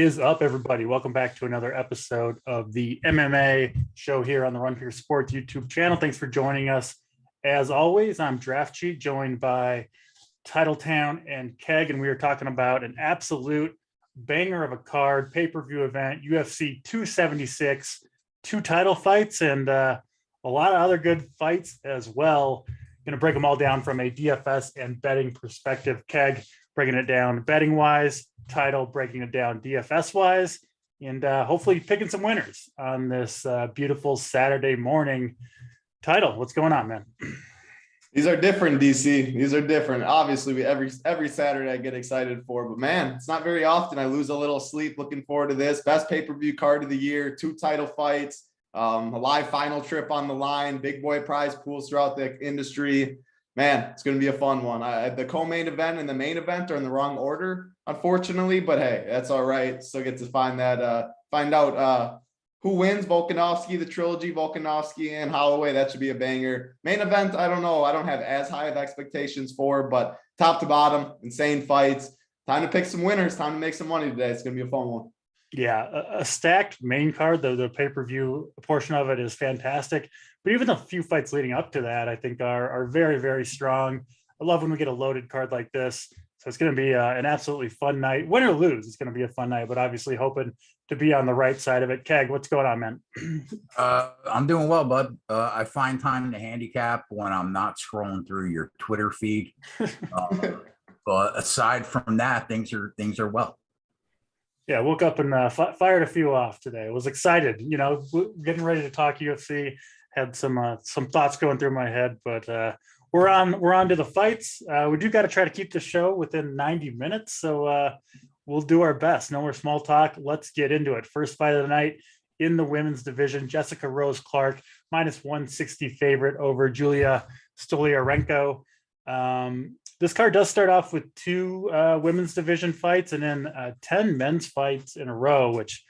Is up, everybody? Welcome back to another episode of the MMA show here on the Run for Your Sports YouTube channel. Thanks for joining us. As always, I'm Draftcheat, joined by Titletown and Keg, and we are talking about an absolute banger of a card, pay-per-view event, UFC 276, two title fights, and a lot of other good fights as well. Going to break them all down from a DFS and betting perspective. Keg breaking it down betting wise, Title breaking it down DFS wise, and hopefully picking some winners on this beautiful Saturday morning. Title, what's going on, man? These are different, DC. These are different. Obviously, every Saturday I get excited for, but man, it's not very often I lose a little sleep looking forward to this. Best pay-per-view card of the year, two title fights, a live final trip on the line, big boy prize pools throughout the industry. Man, it's going to be a fun one. The co-main event and the main event are in the wrong order, unfortunately, but hey, that's all right. Still get to find out who wins. Volkanovsky, the trilogy, Volkanovsky and Holloway. That should be a banger. Main event, I don't know. I don't have as high of expectations for, but top to bottom, insane fights. Time to pick some winners. Time to make some money today. It's going to be a fun one. Yeah, a stacked main card. The pay-per-view portion of it is fantastic. But even the few fights leading up to that, I think are very, very strong. I love when we get a loaded card like this. So it's going to be an absolutely fun night. Win or lose, it's going to be a fun night, but obviously hoping to be on the right side of it. Keg, what's going on, man? I'm doing well, bud. I find time to handicap when I'm not scrolling through your Twitter feed. But aside from that, things are well. Yeah, woke up and fired a few off today. I was excited, getting ready to talk UFC. Had some thoughts going through my head, but we're on to the fights. We do got to try to keep the show within 90 minutes, so we'll do our best. No more small talk. Let's get into it. First fight of the night in the women's division: Jessica Rose Clark, -160 favorite over Julia Stoliarenko. This card does start off with two women's division fights and then 10 men's fights in a row, which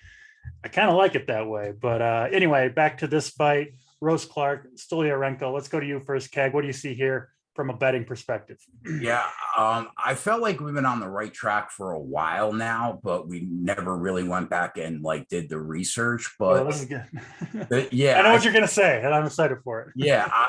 I kind of like it that way. But anyway, back to this fight. Rose Clark, Stoliarenko. Let's go to you first, Keg. What do you see here from a betting perspective? Yeah, I felt like we've been on the right track for a while now, but we never really went back and did the research. But this is good. Yeah, I know what you're gonna say, and I'm excited for it. Yeah,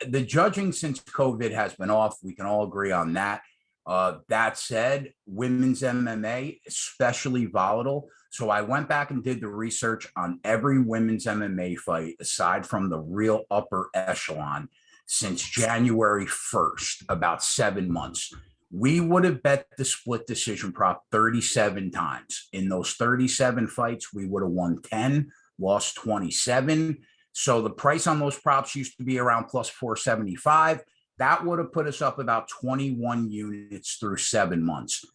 the judging since COVID has been off. We can all agree on that. That said, women's MMA, especially volatile. So I went back and did the research on every women's MMA fight, aside from the real upper echelon, since January 1st, about 7 months. We would have bet the split decision prop 37 times. In those 37 fights, we would have won 10, lost 27. So the price on those props used to be around plus 475. That would have put us up about 21 units through 7 months.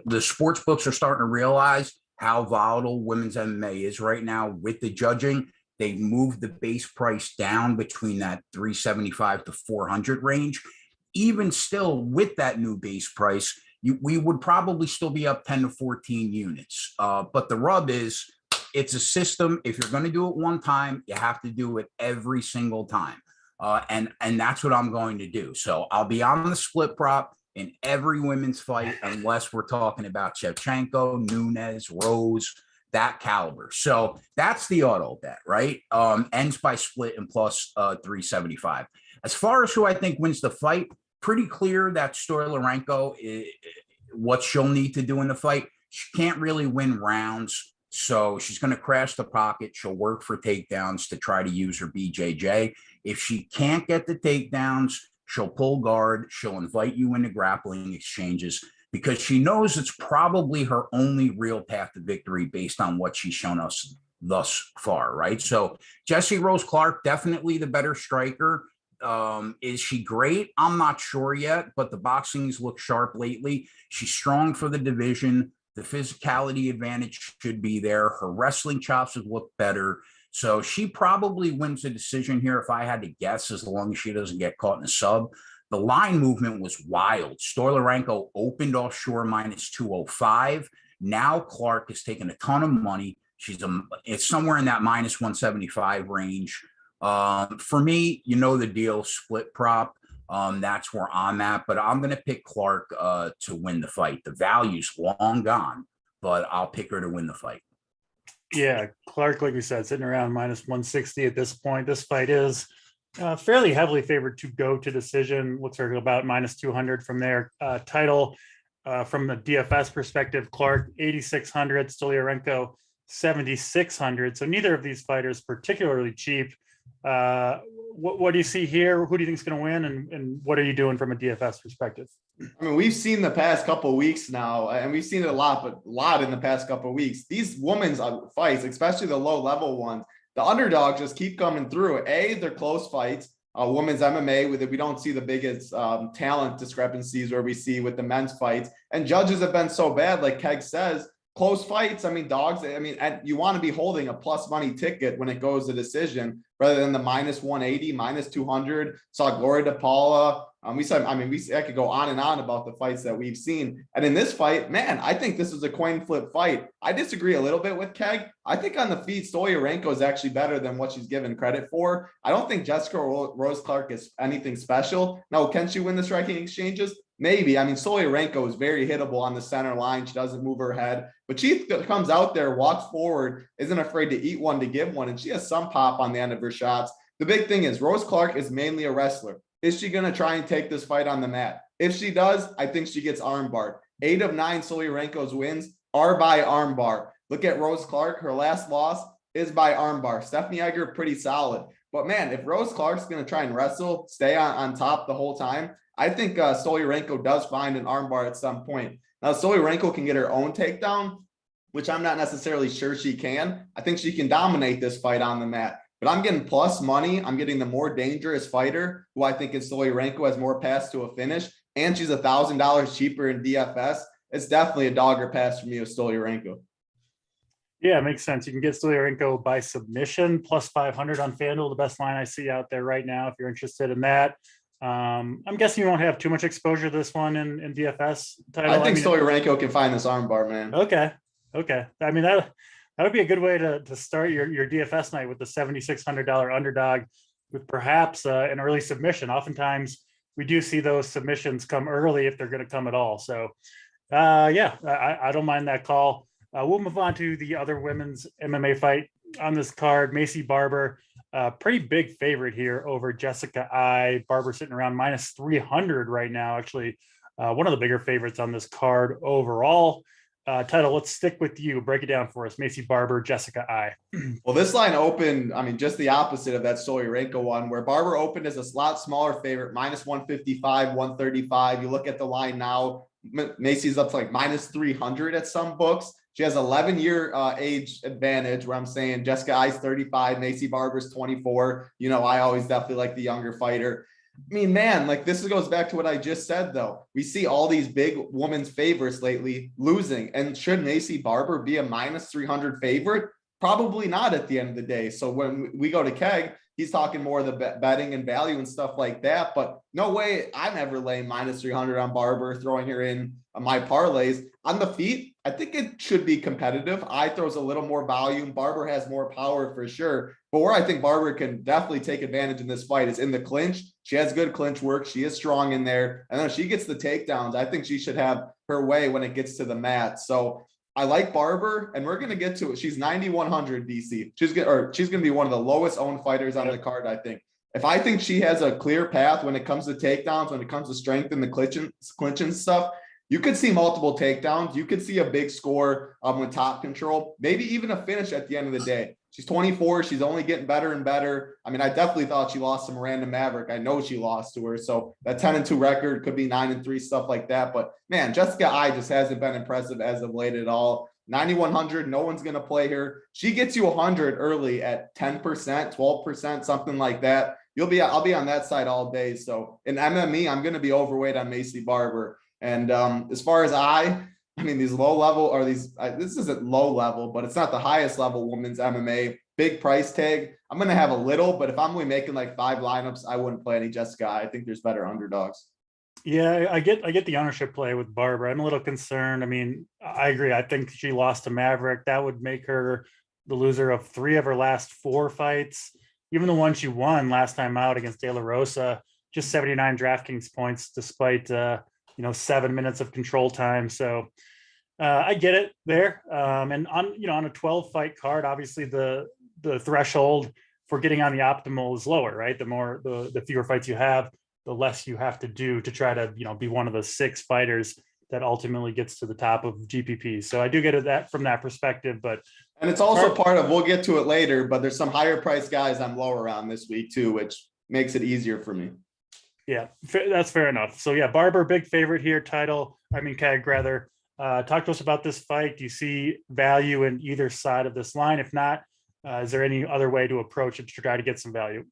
The sports books are starting to realize how volatile women's MMA is right now with the judging. They moved the base price down between that 375 to 400 range. Even still, with that new base price, we would probably still be up 10 to 14 units. But the rub is, it's a system. If you're going to do it one time, you have to do it every single time. And that's what I'm going to do. So I'll be on the split prop in every women's fight, unless we're talking about Shevchenko, Nunes, Rose, that caliber. So that's the auto bet, right? Ends by split and plus 375. As far as who I think wins the fight, pretty clear that Stoliarenko, what she'll need to do in the fight. She can't really win rounds. So she's going to crash the pocket. She'll work for takedowns to try to use her BJJ. If she can't get the takedowns, she'll pull guard. She'll invite you into grappling exchanges because she knows it's probably her only real path to victory based on what she's shown us thus far, right? So Jessie Rose Clark, definitely the better striker. Is she great? I'm not sure yet, but the boxing's looked sharp lately. She's strong for the division. The physicality advantage should be there. Her wrestling chops have looked better. So she probably wins the decision here if I had to guess, as long as she doesn't get caught in a sub. The line movement was wild. Stoliarenko opened offshore -205. Now Clark has taken a ton of money. It's somewhere in that -175 range. For me, the deal, split prop. That's where I'm at, but I'm going to pick Clark to win the fight. The value's long gone, but I'll pick her to win the fight. Yeah, Clark, like we said, sitting around minus 160 at this point. This fight is fairly heavily favored to go to decision. Looks like about minus 200 from there. Title from the DFS perspective, Clark 8,600, Stoliarenko 7,600. So neither of these fighters particularly cheap. What do you see here? Who do you think is going to win, and what are you doing from a DFS perspective? I mean, we've seen the past couple of weeks now, and we've seen it a lot in the past couple of weeks. These women's fights, especially the low level ones, the underdogs just keep coming through. They're close fights. Women's MMA, we don't see the biggest talent discrepancies where we see with the men's fights, and judges have been so bad. Like Keg says, close fights. I mean, dogs. I mean, you want to be holding a plus money ticket when it goes to decision rather than the minus 180, minus 200. Saw Gloria DePaula. I could go on and on about the fights that we've seen. And in this fight, man, I think this is a coin flip fight. I disagree a little bit with Keg. I think on the feet, Stoliarenko is actually better than what she's given credit for. I don't think Jessica Rose Clark is anything special. Now, can she win the striking exchanges? Maybe. I mean, Stoliarenko is very hittable on the center line. She doesn't move her head, but she comes out there, walks forward, isn't afraid to eat one to give one, and she has some pop on the end of her shots. The big thing is Rose Clark is mainly a wrestler. Is she going to try and take this fight on the mat? If she does, I think she gets armbarred. 8 of 9 Stoliarenko's wins are by armbar. Look at Rose Clark. Her last loss is by armbar. Stephanie Egger, pretty solid. But man, if Rose Clark's going to try and wrestle, stay on top the whole time, I think Stoliarenko does find an armbar at some point. Now, Stoliarenko can get her own takedown, which I'm not necessarily sure she can. I think she can dominate this fight on the mat. But I'm getting plus money. I'm getting the more dangerous fighter, who I think is Stoliarenko, has more paths to a finish, and she's $1,000 cheaper in DFS. It's definitely a dog or pass for me with Stoliarenko. Yeah, it makes sense. You can get Stoliarenko by submission, plus 500 on FanDuel, the best line I see out there right now, if you're interested in that. I'm guessing you won't have too much exposure to this one in DFS title. I think Stoliarenko can find this armbar, man. Okay. I mean, that would be a good way to start your DFS night with the $7,600 underdog with perhaps an early submission. Oftentimes we do see those submissions come early if they're going to come at all. So I don't mind that call. We'll move on to the other women's MMA fight on this card. Macy Barber, pretty big favorite here over Jessica Eye. Barber sitting around minus 300 right now. Actually, one of the bigger favorites on this card overall. Title, let's stick with you. Break it down for us. Macy Barber, Jessica Eye. Well, this line opened, just the opposite of that Stoliarenko one, where Barber opened as a lot smaller favorite, minus 155, 135. You look at the line now, Macy's up to like minus 300 at some books. She has 11-year age advantage, where I'm saying Jessica Eye's 35, Macy Barber's 24. I always definitely like the younger fighter. I mean, man, like this goes back to what I just said, though. We see all these big women's favorites lately losing. And should Macy Barber be a minus 300 favorite? Probably not at the end of the day. So when we go to Keg, he's talking more of the betting and value and stuff like that. But no way I'm ever laying minus 300 on Barber, throwing her in my parlays. On the feet, I think it should be competitive. Eye throws a little more volume. Barber has more power for sure. But where I think Barber can definitely take advantage in this fight is in the clinch. She has good clinch work. She is strong in there. And then she gets the takedowns. I think she should have her way when it gets to the mat. So I like Barber, and we're going to get to it. She's 9,100 DC. She's going to be one of the lowest owned fighters on the card, I think. If I think she has a clear path when it comes to takedowns, when it comes to strength and the clinching stuff, you could see multiple takedowns. You could see a big score with top control, maybe even a finish at the end of the day. She's 24. She's only getting better and better. I definitely thought she lost to Miranda Maverick. I know she lost to her. So that 10-2 record could be 9-3, stuff like that. But man, Jessica Eye just hasn't been impressive as of late at all. 9,100. No one's going to play her. She gets you 100 early at 10%, 12%, something like that. I'll be on that side all day. So in MME, I'm going to be overweight on Macy Barber. And as far as these low level, or this isn't low level, but it's not the highest level women's MMA. Big price tag. I'm going to have a little, but if I'm only making like 5 lineups, I wouldn't play any Jessica. I think there's better underdogs. Yeah, I get the ownership play with Barber. I'm a little concerned. I agree. I think she lost to Maverick. That would make her the loser of 3 of her last 4 fights. Even the one she won last time out against De La Rosa, just 79 DraftKings points, despite 7 minutes of control time. So I get it there. And on a 12 fight card, obviously the threshold for getting on the optimal is lower, right? The fewer fights you have, the less you have to do to try to, be one of the 6 fighters that ultimately gets to the top of GPP. So I do get that from that perspective, and it's also part of, we'll get to it later, but there's some higher price guys I'm lower on this week too, which makes it easier for me. Yeah, that's fair enough. So yeah, Barber, big favorite here. Keg rather. Talk to us about this fight. Do you see value in either side of this line? If not, is there any other way to approach it to try to get some value?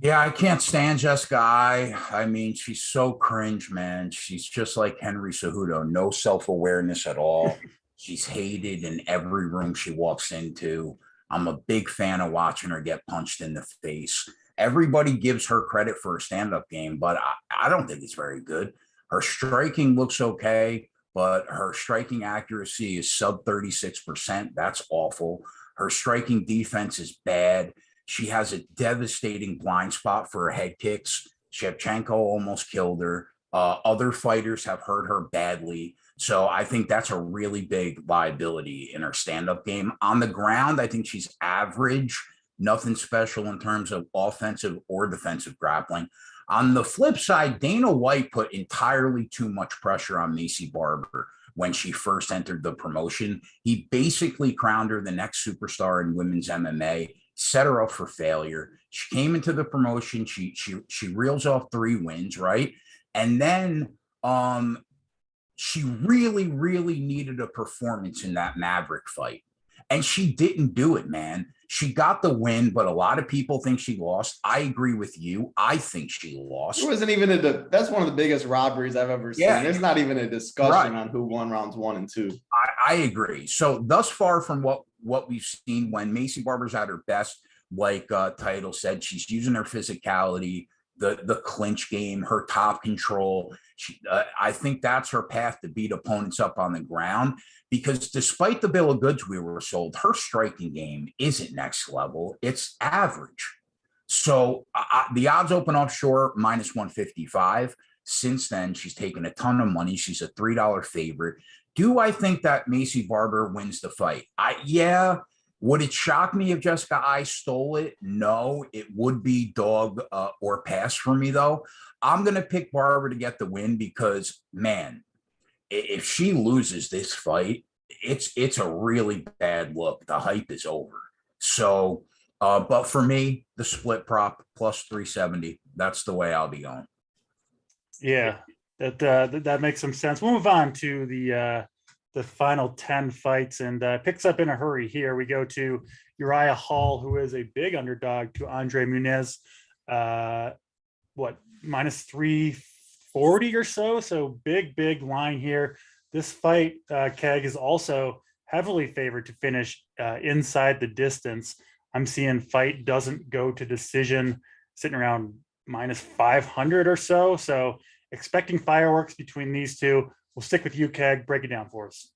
Yeah, I can't stand Jessica Eye. I mean, she's so cringe, man. She's just like Henry Cejudo, no self-awareness at all. She's hated in every room she walks into. I'm a big fan of watching her get punched in the face. Everybody gives her credit for her stand-up game, but I don't think it's very good. Her striking looks okay, but her striking accuracy is sub 36%. That's awful. Her striking defense is bad. She has a devastating blind spot for her head kicks. Shevchenko almost killed her. Other fighters have hurt her badly. So I think that's a really big liability in her stand-up game. On the ground, I think she's average, nothing special in terms of offensive or defensive grappling. On the flip side, Dana White put entirely too much pressure on Maycee Barber when she first entered the promotion. He basically crowned her the next superstar in women's MMA, set her up for failure. She came into the promotion. She reels off 3 wins, right? And then she really, really needed a performance in that Maverick fight. And she didn't do it, man. She got the win, but a lot of people think she lost. I agree with you. I think she lost. It wasn't even that's one of the biggest robberies I've ever seen. There's not even a discussion on who won rounds 1 and 2. I agree. So thus far from what we've seen, when Maycee Barber's at her best, like Title said, she's using her physicality, the clinch game, her top control. I think that's her path to beat opponents up on the ground, because despite the bill of goods we were sold, her striking game isn't next level. It's average. So the odds open offshore minus 155. Since then, she's taken a ton of money. She's a $3 favorite. Do I think that Maycee Barber wins the fight? Yeah. Would it shock me if Jessica Eye stole it? No, it would be dog or pass for me, though. I'm going to pick Barber to get the win because, man, if she loses this fight, it's a really bad look. The hype is over. So, but for me, the split prop plus 370, that's the way I'll be going. Yeah, that makes some sense. We'll move on to the final 10 fights, and picks up in a hurry here. We go to Uriah Hall, who is a big underdog to Andre Muniz. Minus 340 or so. So big line here. This fight, Keg, is also heavily favored to finish inside the distance. I'm seeing fight doesn't go to decision, sitting around minus 500 or so. So expecting fireworks between these two. We'll stick with you, Keg. Break it down for us.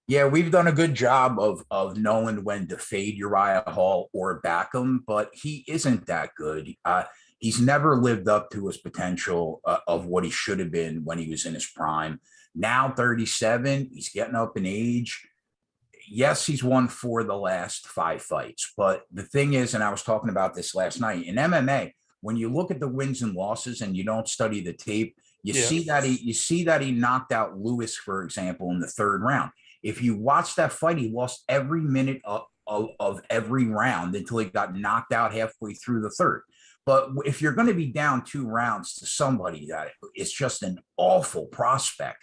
Yeah, we've done a good job of knowing when to fade Uriah Hall or back him, but he isn't that good. He's never lived up to his potential of what he should have been when he was in his prime. Now 37, he's getting up in age. Yes, he's won 4 of the last 5 fights. But the thing is, and I was talking about this last night, in MMA, when you look at the wins and losses and you don't study the tape, you see that he knocked out Lewis, for example, in the 3rd round. If you watch that fight, he lost every minute of every round until he got knocked out halfway through the 3rd. But if you're going to be down 2 rounds to somebody that is just an awful prospect,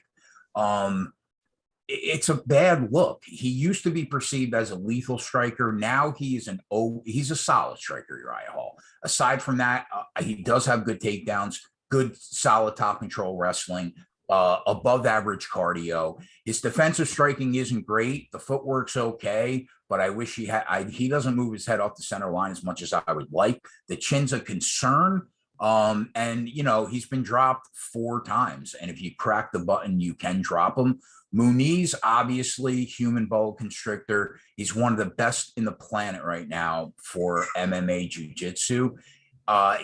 it's a bad look. He used to be perceived as a lethal striker. Now he's a solid striker, Uriah Hall. Aside from that, he does have good takedowns, good solid top control wrestling, above average cardio. His defensive striking isn't great. The footwork's okay, but I wish he doesn't move his head off the center line as much as I would like. The chin's a concern. And he's been dropped 4 times. And if you crack the button, you can drop him. Muniz, obviously, human boa constrictor. He's one of the best in the planet right now for MMA jiu-jitsu.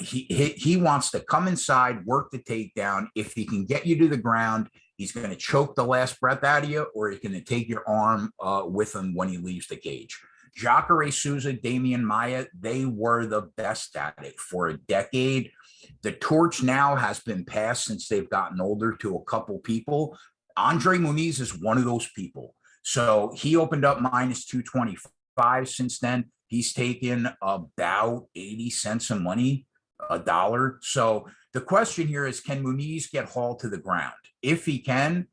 He wants to come inside, work the takedown. If he can get you to the ground, He's going to choke the last breath out of you, or he's going to take your arm with him when he leaves the cage. Jacare Souza, Damian Maia, they were the best at it for a decade. The torch now has been passed since they've gotten older to a couple people. Andre Muniz is one of those people. So he opened up minus 225 since then. He's taken about 80 cents of money, $1. So the question here is, can Muniz get Hall to the ground? If he can,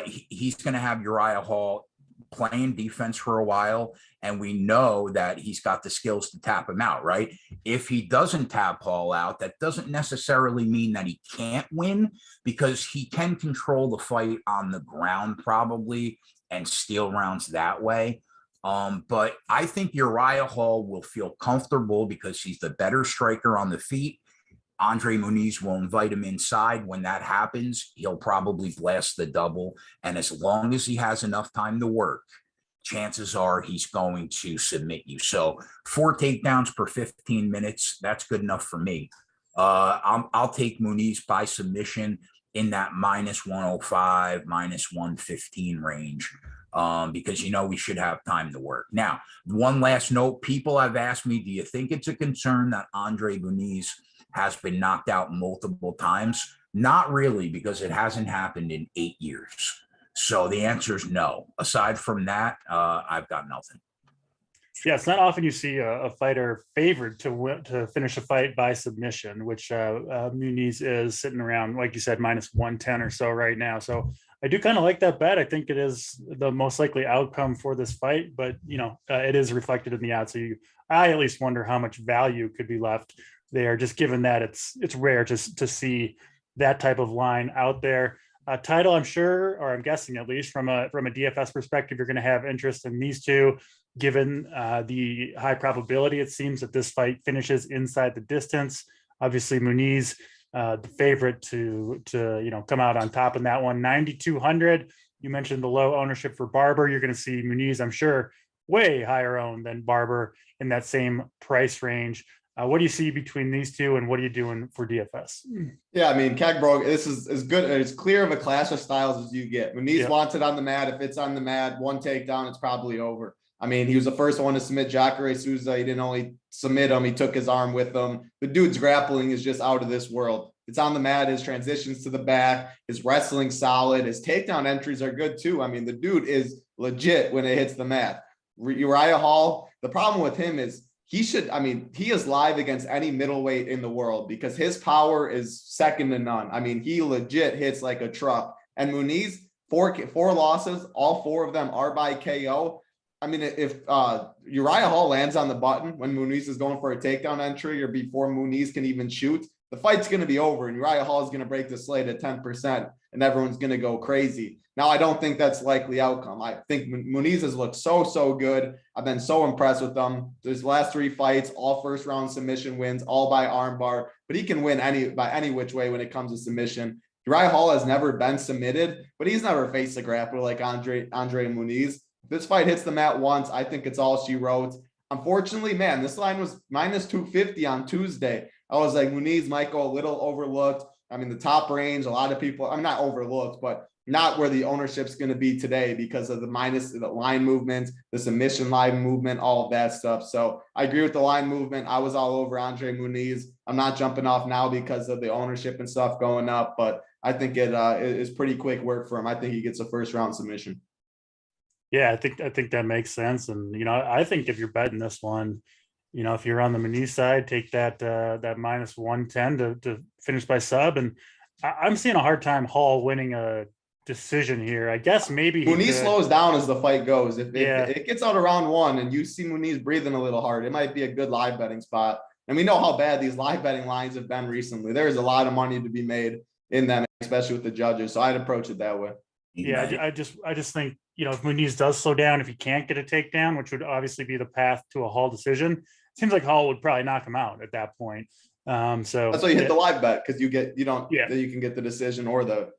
he's going to have Uriah Hall playing defense for a while, and we know that he's got the skills to tap him out, right? If he doesn't tap Hall out, that doesn't necessarily mean that he can't win, because he can control the fight on the ground probably and steal rounds that way. But I think Uriah Hall will feel comfortable because he's the better striker on the feet. Andre Muniz will invite him inside. When that happens, he'll probably blast the double. And as long as he has enough time to work, chances are he's going to submit you. So 4 takedowns per 15 minutes, that's good enough for me. I'll take Muniz by submission in that minus 105, minus 115 range. Because, we should have time to work. Now, one last note, people have asked me, do you think it's a concern that Andre Muniz has been knocked out multiple times? Not really, because it hasn't happened in 8 years. So the answer is no. Aside from that, I've got nothing. Yeah, it's not often you see a fighter favored to finish a fight by submission, which Muniz is sitting around, like you said, minus 110 or so right now. So I do kind of like that bet. I think it is the most likely outcome for this fight, but it is reflected in the odds. So I at least wonder how much value could be left there, just given that it's rare to see that type of line out there. Title, I'm sure, or I'm guessing at least from a DFS perspective, you're going to have interest in these two, given the high probability it seems that this fight finishes inside the distance. Obviously, Muniz, the favorite to come out on top in that one, 9,200. You mentioned the low ownership for Barber. You're going to see Muniz, I'm sure, way higher owned than Barber in that same price range. What do you see between these two, and what are you doing for DFS? Yeah, I mean, Keg broke. This is as good, as clear of a clash of styles as you get. Muniz wants it on the mat. If it's on the mat, 1 takedown, it's probably over. I mean, he was the first one to submit Jacare Souza. He didn't only submit him, he took his arm with him. The dude's grappling is just out of this world. It's on the mat, his transitions to the back, his wrestling solid, his takedown entries are good too. I mean, the dude is legit when it hits the mat. Uriah Hall, the problem with him is he is live against any middleweight in the world because his power is second to none. I mean, he legit hits like a truck. And Muniz, four losses, all 4 of them are by KO. I mean, if Uriah Hall lands on the button when Muniz is going for a takedown entry or before Muniz can even shoot, the fight's going to be over and Uriah Hall is going to break the slate at 10% and everyone's going to go crazy. Now, I don't think that's likely outcome. I think Muniz has looked so good. I've been so impressed with them. His last 3 fights, all first round submission wins, all by armbar, but he can win by any which way when it comes to submission. Uriah Hall has never been submitted, but he's never faced a grappler like Andre Muniz. If this fight hits the mat once, I think it's all she wrote. Unfortunately, man, this line was minus 250 on Tuesday. I was like, Muniz might go a little overlooked. I mean, the top range, a lot of people, I'm not overlooked, but not where the ownership's going to be today because of the line movement, the submission line movement, all of that stuff. So I agree with the line movement. I was all over Andre Muniz. I'm not jumping off now because of the ownership and stuff going up, but I think it is pretty quick work for him. I think he gets a first round submission. Yeah, I think that makes sense. And, I think if you're betting this one, if you're on the Muniz side, take that minus 110 to finish by sub. And I'm seeing a hard time Hall winning a decision here. I guess maybe Muniz slows down as the fight goes. If it gets out of round 1 and you see Muniz breathing a little hard, it might be a good live betting spot. And we know how bad these live betting lines have been recently. There's a lot of money to be made in them, especially with the judges. So I'd approach it that way. Yeah, I just think, if Muniz does slow down, if he can't get a takedown, which would obviously be the path to a Hall decision, it seems like Hall would probably knock him out at that point. So that's why you hit the live bet, because you can get the decision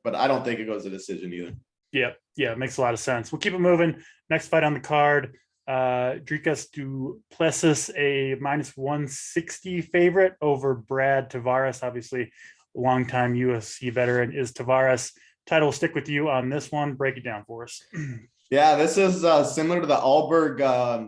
but I don't think it goes to decision either. Yeah, it makes a lot of sense. We'll keep it moving. Next fight on the card, Dricus du Plessis, a minus 160 favorite over Brad Tavares. Obviously, longtime UFC veteran is Tavares. Title, will stick with you on this one. Break it down for us. Yeah, this is similar to the Alberg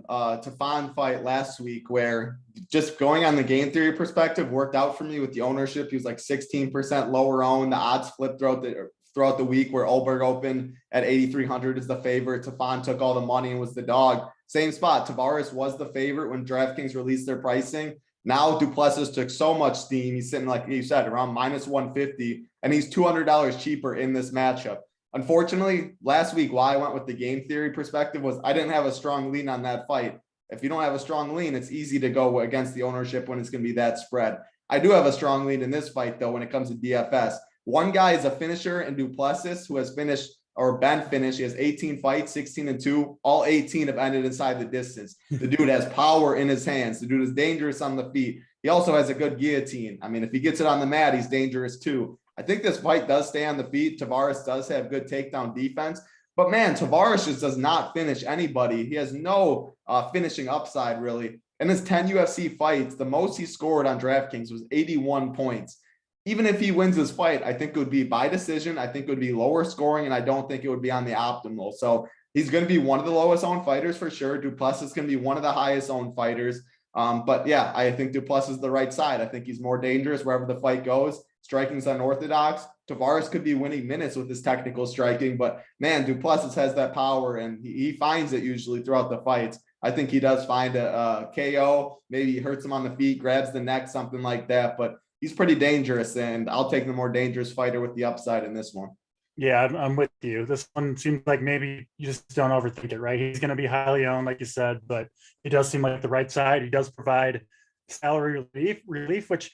Tafan fight last week, where just going on the game theory perspective worked out for me with the ownership. He was like 16% lower owned. The odds flipped throughout the week, where Alberg opened at 8,300 is the favorite. Tafan took all the money and was the dog. Same spot. Tavares was the favorite when DraftKings released their pricing. Now Duplessis took so much steam. He's sitting, like you said, around minus 150, and he's $200 cheaper in this matchup. Unfortunately, last week, why I went with the game theory perspective was I didn't have a strong lean on that fight. If you don't have a strong lean, it's easy to go against the ownership when it's going to be that spread. I do have a strong lean in this fight, though, when it comes to DFS. One guy is a finisher in Duplessis who has finished or been finished. He has 18 fights, 16-2. All 18 have ended inside the distance. The dude has power in his hands. The dude is dangerous on the feet. He also has a good guillotine. I mean, if he gets it on the mat, he's dangerous too. I think this fight does stay on the feet. Tavares does have good takedown defense. But, man, Tavares just does not finish anybody. He has no finishing upside, really. In his 10 UFC fights, the most he scored on DraftKings was 81 points. Even if he wins this fight, I think it would be by decision. I think it would be lower scoring, and I don't think it would be on the optimal. So he's going to be one of the lowest owned fighters for sure. Duplessis is going to be one of the highest owned fighters. But, yeah, I think Duplessis is the right side. I think he's more dangerous wherever the fight goes. Striking's unorthodox. Tavares could be winning minutes with his technical striking, but man, Duplessis has that power, and he finds it usually throughout the fights. I think he does find a KO. Maybe he hurts him on the feet, grabs the neck, something like that, but he's pretty dangerous, and I'll take the more dangerous fighter with the upside in this one. Yeah, I'm with you. This one seems like maybe you just don't overthink it, right? He's going to be highly owned, like you said, but he does seem like the right side. He does provide salary relief, which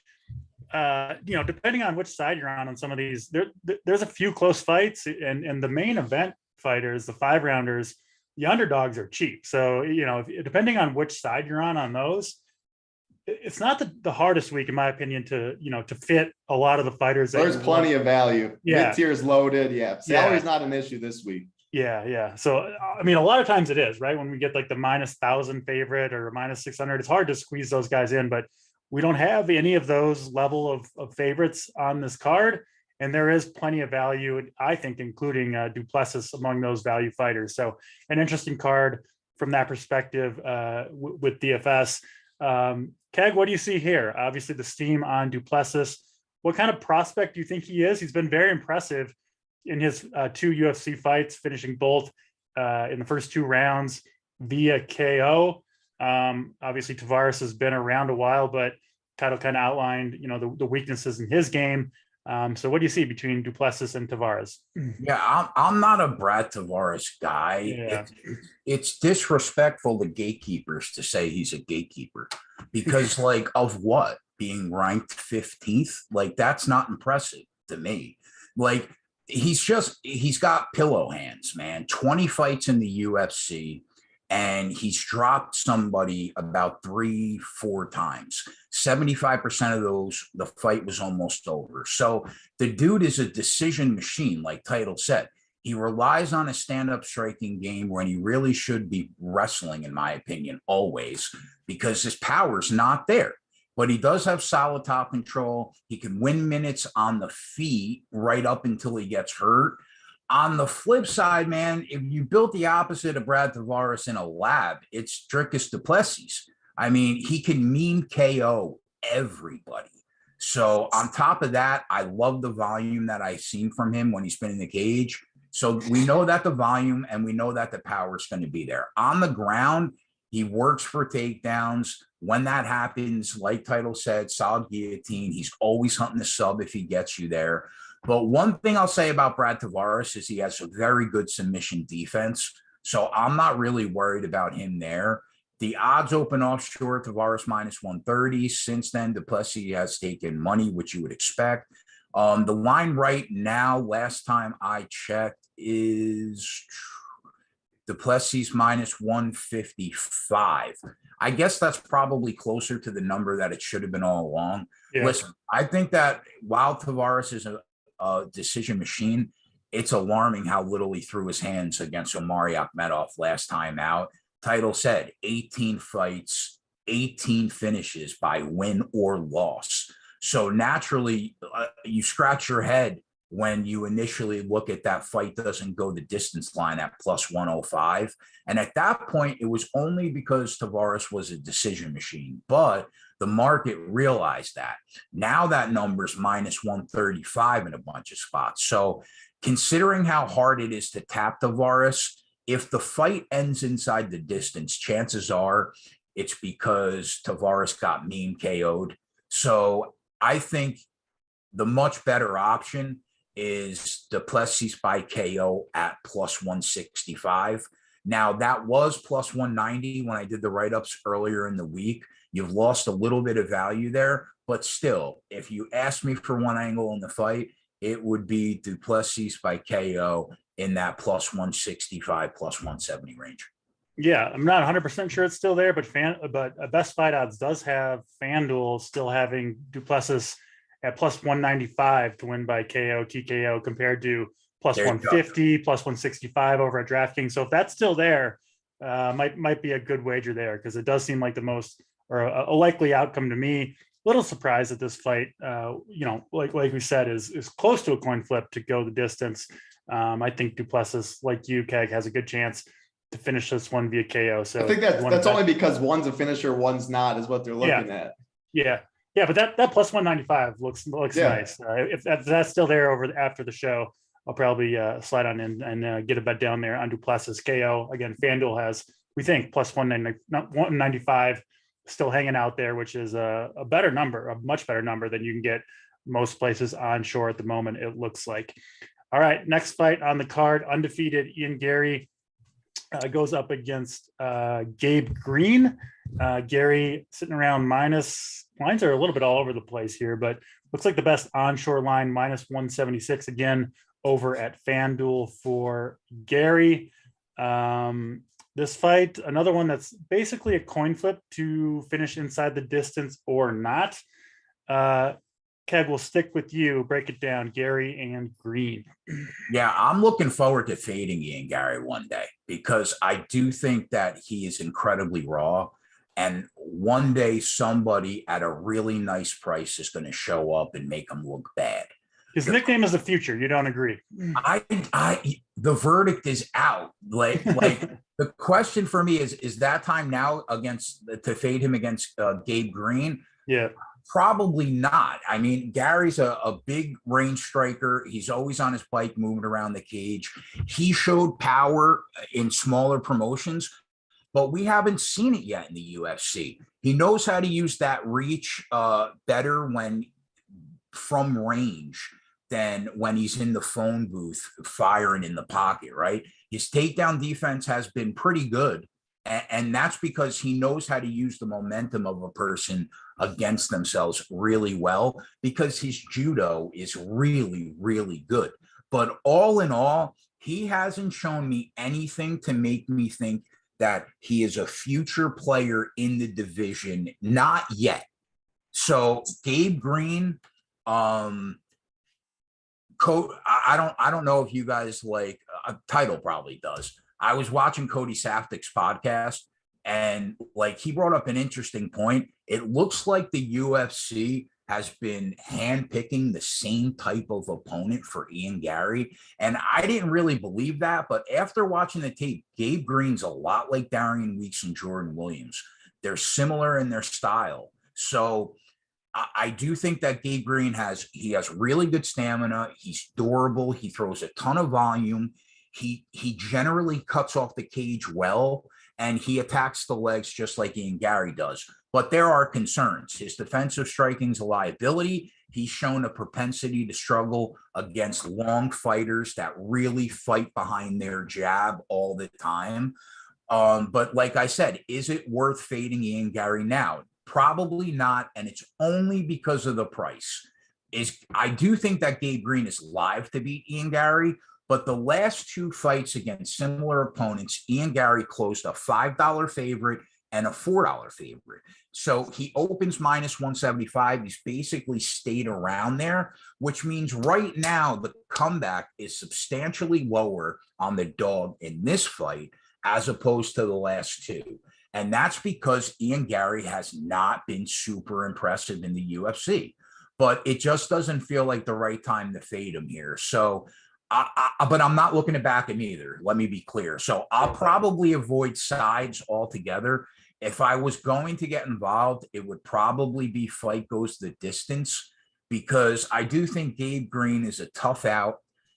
depending on which side you're on some of these, there's a few close fights, and the main event fighters, the 5-rounders, the underdogs are cheap. So, depending on which side you're on those, it's not the hardest week, in my opinion, to fit a lot of the fighters. There's plenty of value. Yeah. Mid-tier is loaded. Yeah. Salary's not an issue this week. Yeah. So, I mean, a lot of times it is, right? When we get like the minus 1,000 favorite or minus 600, it's hard to squeeze those guys in, but we don't have any of those level of favorites on this card. And there is plenty of value, I think, including Duplessis among those value fighters. So an interesting card from that perspective with DFS. Keg, what do you see here? Obviously the steam on Duplessis. What kind of prospect do you think he is? He's been very impressive in his 2 UFC fights, finishing both in the first 2 rounds via KO. Obviously Tavares has been around a while, but Title kind of outlined, the weaknesses in his game. So what do you see between Duplessis and Tavares? Yeah, I'm not a Brad Tavares guy. Yeah. It's disrespectful to gatekeepers to say he's a gatekeeper, because like, of what? Being ranked 15th? Like, that's not impressive to me. Like, he's got pillow hands, man. 20 fights in the UFC. And he's dropped somebody about 3-4 times. 75% of those, the fight was almost over. So the dude is a decision machine, like Title said. He relies on a stand-up striking game when he really should be wrestling, in my opinion, always, because his power's not there. But he does have solid top control. He can win minutes on the feet right up until he gets hurt. On the flip side, man, if you built the opposite of Brad Tavares in a lab, it's Dricus Duplessis. I mean, he can meme KO everybody. So on top of that, I love the volume that I've seen from him when he's been in the cage. So we know that the volume and we know that the power is going to be there. On the ground, he works for takedowns. When that happens, like Title said, solid guillotine. He's always hunting the sub if he gets you there. But one thing I'll say about Brad Tavares is he has a very good submission defense. So I'm not really worried about him there. The odds open offshore, Tavares minus 130. Since then, Duplessis has taken money, which you would expect. The line right now, last time I checked, is Duplessis minus 155. I guess that's probably closer to the number that it should have been all along. Yeah. Listen, I think that while Tavares is a decision machine, it's alarming how little he threw his hands against Omari Akhmedov last time out. Title said 18 fights, 18 finishes by win or loss. So naturally, you scratch your head when you initially look at that fight doesn't go the distance line at plus 105. And at that point, it was only because Tavares was a decision machine, but the market realized that. Now that number's minus 135 in a bunch of spots. So considering how hard it is to tap Tavares, if the fight ends inside the distance, chances are it's because Tavares got meme KO'd. So I think the much better option is Du Plessis by KO at plus 165. Now, that was plus 190 when I did the write-ups earlier in the week. You've lost a little bit of value there, but still, if you ask me for one angle in the fight, it would be Du Plessis by KO in that plus 165, plus 170 range. Yeah, I'm not 100% sure it's still there, but Best Fight Odds does have FanDuel still having Du Plessis at plus 195 to win by KO, TKO, compared to plus 150, plus 165 over at DraftKings. So if that's still there, might be a good wager there, because it does seem like the most, or a likely outcome to me. A little surprised that this fight, like we said, is close to a coin flip to go the distance. I think Du Plessis, like you, Keg, has a good chance to finish this one via KO. So I think that's only because one's a finisher, one's not, is what they're looking at. Yeah, but that plus 195 looks nice. If that's still there after the show, I'll probably slide on in and get a bet down there on Du Plessis KO. Again, FanDuel has, we think, plus 195 still hanging out there, which is a better number, a much better number than you can get most places onshore at the moment, it looks like. All right, next fight on the card, undefeated Ian Garry goes up against Gabe Green. Gary sitting around minus, lines are a little bit all over the place here, but looks like the best onshore line, minus 176 again over at FanDuel for Gary. This fight, another one that's basically a coin flip to finish inside the distance or not. Keg, will stick with you. Break it down, Gary and Green. Yeah, I'm looking forward to fading Ian Garry one day, because I do think that he is incredibly raw. And one day somebody at a really nice price is going to show up and make him look bad. His nickname is the Future. You don't agree? The verdict is out. Like the question for me is that time now to fade him against Gabe Green? Yeah. Probably not. I mean, Gary's a big range striker. He's always on his bike moving around the cage. He showed power in smaller promotions, but we haven't seen it yet in the UFC. He knows how to use that reach better when from range than when he's in the phone booth firing in the pocket, right? His takedown defense has been pretty good. And that's because he knows how to use the momentum of a person against themselves really well, because his judo is really, really good. But all in all, he hasn't shown me anything to make me think that he is a future player in the division. Not yet. So Gabe Green, I don't know if you guys like, Title probably does. I was watching Cody Safdik's podcast, and like he brought up an interesting point. It looks like the UFC has been handpicking the same type of opponent for Ian Garry. And I didn't really believe that, but after watching the tape, Gabe Green's a lot like Darian Weeks and Jordan Williams. They're similar in their style. So I do think that Gabe Green has really good stamina. He's durable. He throws a ton of volume. He generally cuts off the cage well, and he attacks the legs just like Ian Garry does. But there are concerns. His defensive striking is a liability. He's shown a propensity to struggle against long fighters that really fight behind their jab all the time. But like I said, is it worth fading Ian Garry now? Probably not, and it's only because of the price. I do think that Gabe Green is live to beat Ian Garry, but the last two fights against similar opponents, Ian Garry closed a $5 favorite and a $4 favorite. So he opens minus 175. He's basically stayed around there, which means right now the comeback is substantially lower on the dog in this fight as opposed to the last two. And that's because Ian Garry has not been super impressive in the UFC. but it just doesn't feel like the right time to fade him here. So, but I'm not looking to back him either. Let me be clear. So I'll probably avoid sides altogether. If I was going to get involved, it would probably be fight goes the distance, because I do think Gabe Green is a tough out,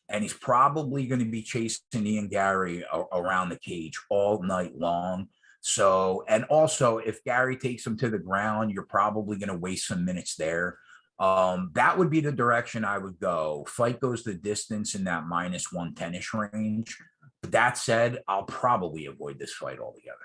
and he's probably going to be chasing Ian Gary around the cage all night long. So, and also if Gary takes him to the ground, you're probably going to waste some minutes there. That would be the direction I would go. Fight goes the distance in that minus 110-ish range. But that said, I'll probably avoid this fight altogether.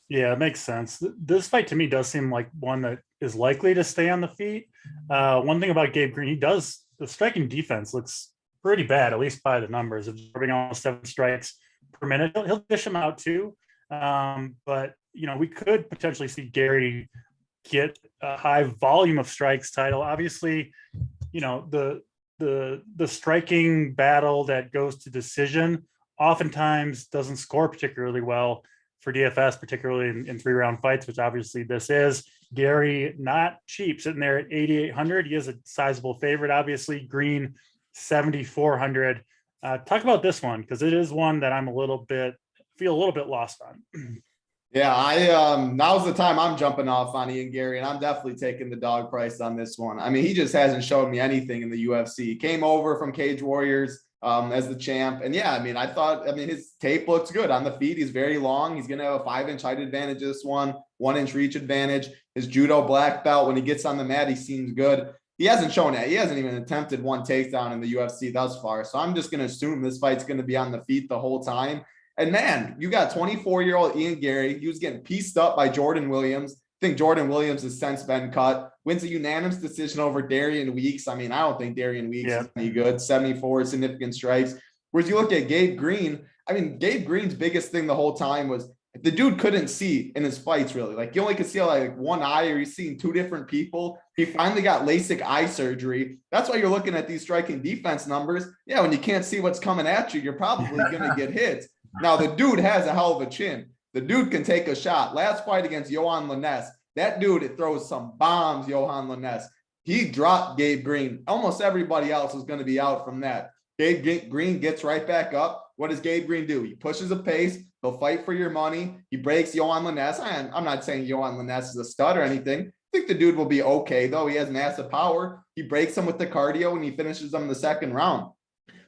Yeah, it makes sense. This fight to me does seem like one that is likely to stay on the feet. One thing about Gabe Green, the striking defense looks pretty bad, at least by the numbers, absorbing almost 7 strikes per minute. He'll dish him out too. But, we could potentially see Gary get a high volume of strikes title. Obviously, the striking battle that goes to decision oftentimes doesn't score particularly well for DFS, particularly in 3-round fights, which obviously this is. Gary, not cheap, sitting there at 8,800. He is a sizable favorite. Obviously, Green, 7,400. Talk about this one, because it is one that I'm feel a little bit lost on. Yeah, now's the time I'm jumping off on Ian Gary, and I'm definitely taking the dog price on this one. I mean, he just hasn't shown me anything in the UFC. He came over from Cage Warriors as the champ. And yeah, his tape looks good on the feet. He's very long. He's going to have a 5-inch height advantage this one, 1-inch reach advantage. His judo black belt, when he gets on the mat, he seems good. He hasn't shown that. He hasn't even attempted one takedown in the UFC thus far. So I'm just going to assume this fight's going to be on the feet the whole time. And man, you got 24-year-old Ian Gary. He was getting pieced up by Jordan Williams. I think Jordan Williams has since been cut. Wins a unanimous decision over Darian Weeks. I mean, I don't think Darian Weeks is any good. 74 significant strikes. Whereas you look at Gabe Green, Gabe Green's biggest thing the whole time was the dude couldn't see in his fights, really. Like, you only could see like one eye, or he's seeing 2 different people. He finally got LASIK eye surgery. That's why you're looking at these striking defense numbers. Yeah, when you can't see what's coming at you, you're probably going to get hit. Now, the dude has a hell of a chin. The dude can take a shot. Last fight against Johan Lainez, that dude, it throws some bombs, Johan Lainez. He dropped Gabe Green. Almost everybody else was going to be out from that. Gabe Green gets right back up. What does Gabe Green do? He pushes a pace. He'll fight for your money. He breaks Johan Lainez. I'm not saying Johan Lainez is a stud or anything. I think the dude will be okay, though. He has massive power. He breaks him with the cardio, and he finishes him in the second round.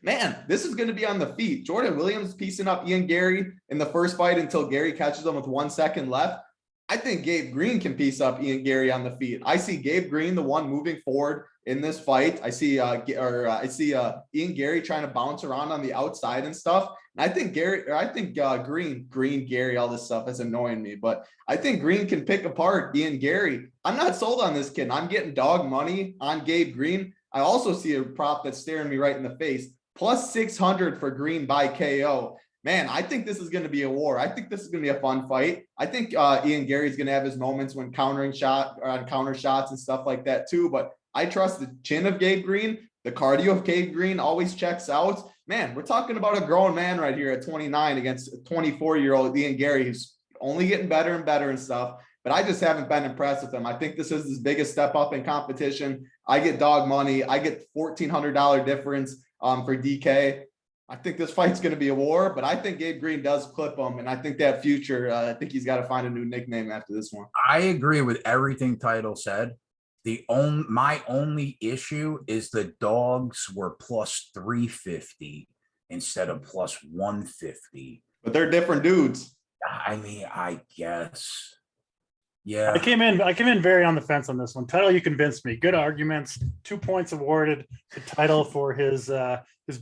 Man, this is going to be on the feet. Jordan Williams piecing up Ian Gary in the first fight until Gary catches him with 1 second left. I think Gabe Green can piece up Ian Gary on the feet. I see Gabe Green, the one moving forward in this fight. I see Ian Gary trying to bounce around on the outside and stuff. And I think Green, Gary, all this stuff is annoying me, but I think Green can pick apart Ian Gary. I'm not sold on this kid. I'm getting dog money on Gabe Green. I also see a prop that's staring me right in the face. Plus 600 for Green by KO. Man, I think this is going to be a war. I think this is going to be a fun fight. I think Ian Gary's going to have his moments when counter shots and stuff like that too. But I trust the chin of Gabe Green. The cardio of Gabe Green always checks out. Man, we're talking about a grown man right here at 29 against a 24-year-old Ian Gary, who's only getting better and better and stuff. But I just haven't been impressed with him. I think this is his biggest step up in competition. I get dog money. I get $1,400 difference for DK. I think this fight's going to be a war, but I think Gabe Green does clip him, and I think that future, I think he's got to find a new nickname after this one. I agree with everything Title said. My only issue is the dogs were plus 350 instead of plus 150. But they're different dudes. I guess. Yeah. I came in very on the fence on this one. Title, you convinced me. Good arguments. 2 points awarded to Title for his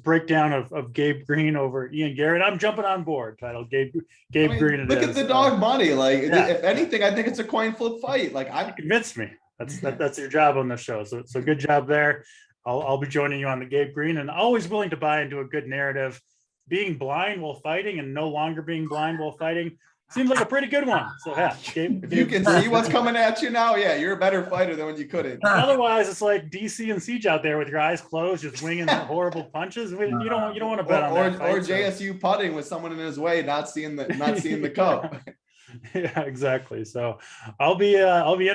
breakdown of Gabe Green over Ian Gary. And I'm jumping on board, Title. Gabe Green. Look at the dog money. Like, if anything, I think it's a coin flip fight. Like, you convinced me. That's your job on the show. So good job there. I'll be joining you on the Gabe Green, and always willing to buy into a good narrative. Being blind while fighting and no longer being blind while fighting seems like a pretty good one. So yeah, if you can see what's coming at you now, yeah, you're a better fighter than when you couldn't. Otherwise, it's like DC and Siege out there with your eyes closed, just winging horrible punches. You don't want to bet on that. Or JSU putting with someone in his way, not seeing the cup. Yeah, exactly. So I'll be in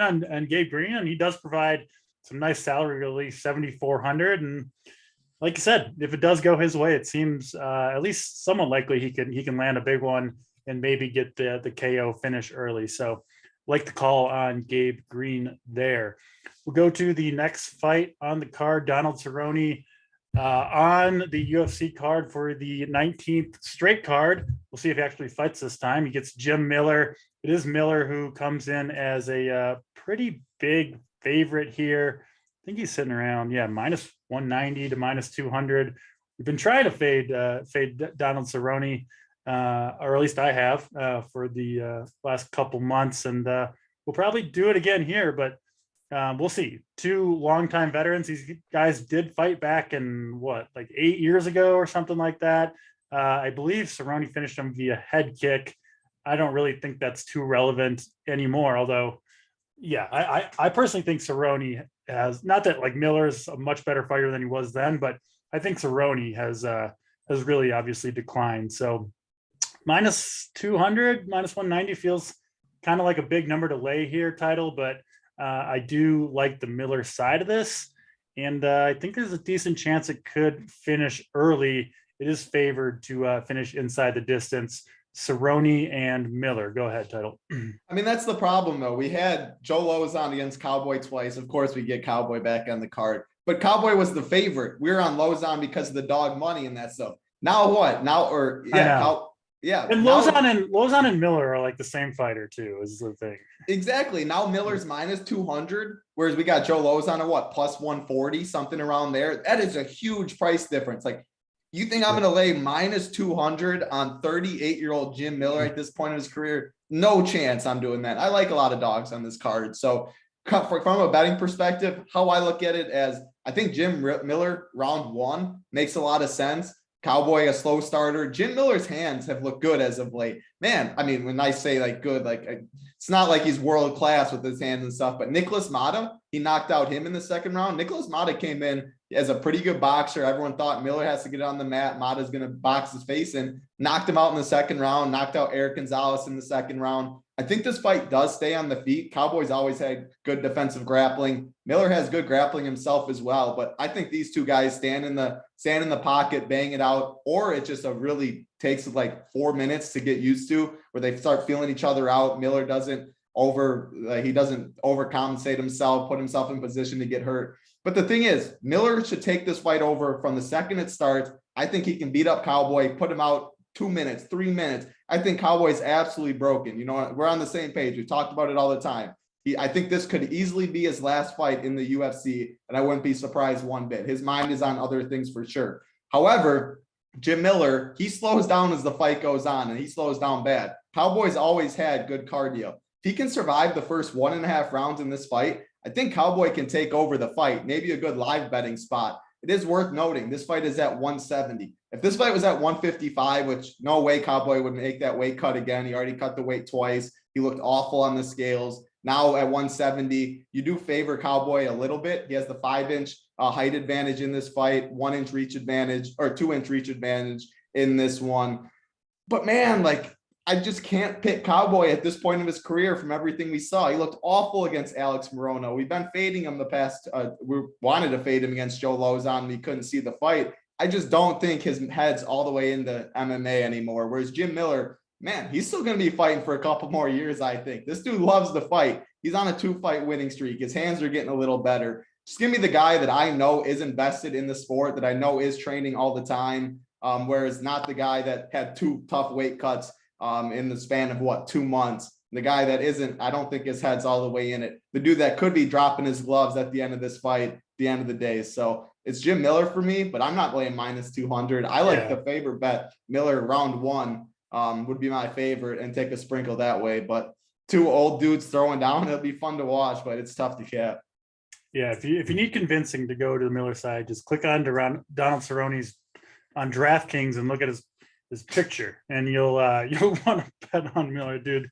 on Gabe Green, and he does provide some nice salary release, 7,400. And like I said, if it does go his way, it seems at least somewhat likely he can land a big one and maybe get the KO finish early. So like the call on Gabe Green there. We'll go to the next fight on the card. Donald Cerrone on the UFC card for the 19th straight card. We'll see if he actually fights this time. He gets Jim Miller. It is Miller who comes in as a pretty big favorite here. I think he's sitting around, minus 190 to minus 200. We've been trying to fade Donald Cerrone, or at least I have, for the last couple months, and we'll probably do it again here, but we'll see. Two longtime veterans. These guys did fight back in like 8 years ago or something like that. I believe Cerrone finished him via head kick. I don't really think that's too relevant anymore, although I personally think Cerrone has, not that like Miller's a much better fighter than he was then, but I think Cerrone has really obviously declined. So minus 200, minus 190 feels kind of like a big number to lay here, Title, but I do like the Miller side of this. And I think there's a decent chance it could finish early. It is favored to finish inside the distance. Cerrone and Miller. Go ahead, Title. I mean, that's the problem, though. We had Joe Lozon against Cowboy twice. Of course, we get Cowboy back on the card. But Cowboy was the favorite. We were on Lozon because of the dog money and that stuff. Now what? And Lozon and Miller are like the same fighter, too, is the thing. Exactly. Now Miller's minus 200, whereas we got Joe Lozon at plus 140, something around there. That is a huge price difference. Like, you think I'm going to lay minus 200 on 38-year-old Jim Miller at this point in his career? No chance I'm doing that. I like a lot of dogs on this card. So from a betting perspective, how I look at it as I think Jim Miller round one makes a lot of sense. Cowboy, a slow starter. Jim Miller's hands have looked good as of late. Man, I mean, when I say like good, like it's not like he's world class with his hands and stuff, but Nicholas Mata, he knocked out him in the second round. Nicholas Mata came in as a pretty good boxer. Everyone thought Miller has to get on the mat. Mata's going to box his face in. Knocked him out in the second round, knocked out Eric Gonzalez in the second round. I think this fight does stay on the feet. Cowboys always had good defensive grappling. Miller has good grappling himself as well, but I think these two guys stand in the pocket, bang it out, or it just really takes like 4 minutes to get used to where they start feeling each other out. Miller doesn't overcompensate himself, put himself in position to get hurt. But the thing is, Miller should take this fight over from the second it starts. I think he can beat up Cowboy, put him out 2 minutes, 3 minutes. I think Cowboy's absolutely broken. You know, we're on the same page. We talked about it all the time. I think this could easily be his last fight in the UFC, and I wouldn't be surprised one bit. His mind is on other things for sure. However, Jim Miller, he slows down as the fight goes on, and he slows down bad. Cowboy's always had good cardio. If he can survive the first 1.5 rounds in this fight, I think Cowboy can take over the fight, maybe a good live betting spot. It is worth noting, this fight is at 170. If this fight was at 155, which no way Cowboy would make that weight cut again. He already cut the weight twice. He looked awful on the scales. Now at 170, you do favor Cowboy a little bit. He has the 5-inch height advantage in this fight, 1-inch reach advantage, or 2-inch reach advantage in this one. But man, like, I just can't pick Cowboy at this point of his career from everything we saw. He looked awful against Alex Morono. We've been fading him the past, we wanted to fade him against Joe Lozon. We couldn't see the fight. I just don't think his head's all the way into MMA anymore. Whereas Jim Miller, man, he's still going to be fighting for a couple more years, I think. This dude loves to fight. He's on a 2-fight winning streak. His hands are getting a little better. Just give me the guy that I know is invested in the sport, that I know is training all the time, whereas not the guy that had 2 tough weight cuts in the span of 2 months. The guy that isn't, I don't think his head's all the way in it. The dude that could be dropping his gloves at the end of this fight, the end of the day. So it's Jim Miller for me, but I'm not laying minus 200. I like the favorite bet. Miller round one would be my favorite, and take a sprinkle that way. But 2 old dudes throwing down, it'll be fun to watch, but it's tough to cap. Yeah, if you need convincing to go to the Miller side, just click on Donald Cerrone's on DraftKings and look at his picture, and you'll want to bet on Miller, dude.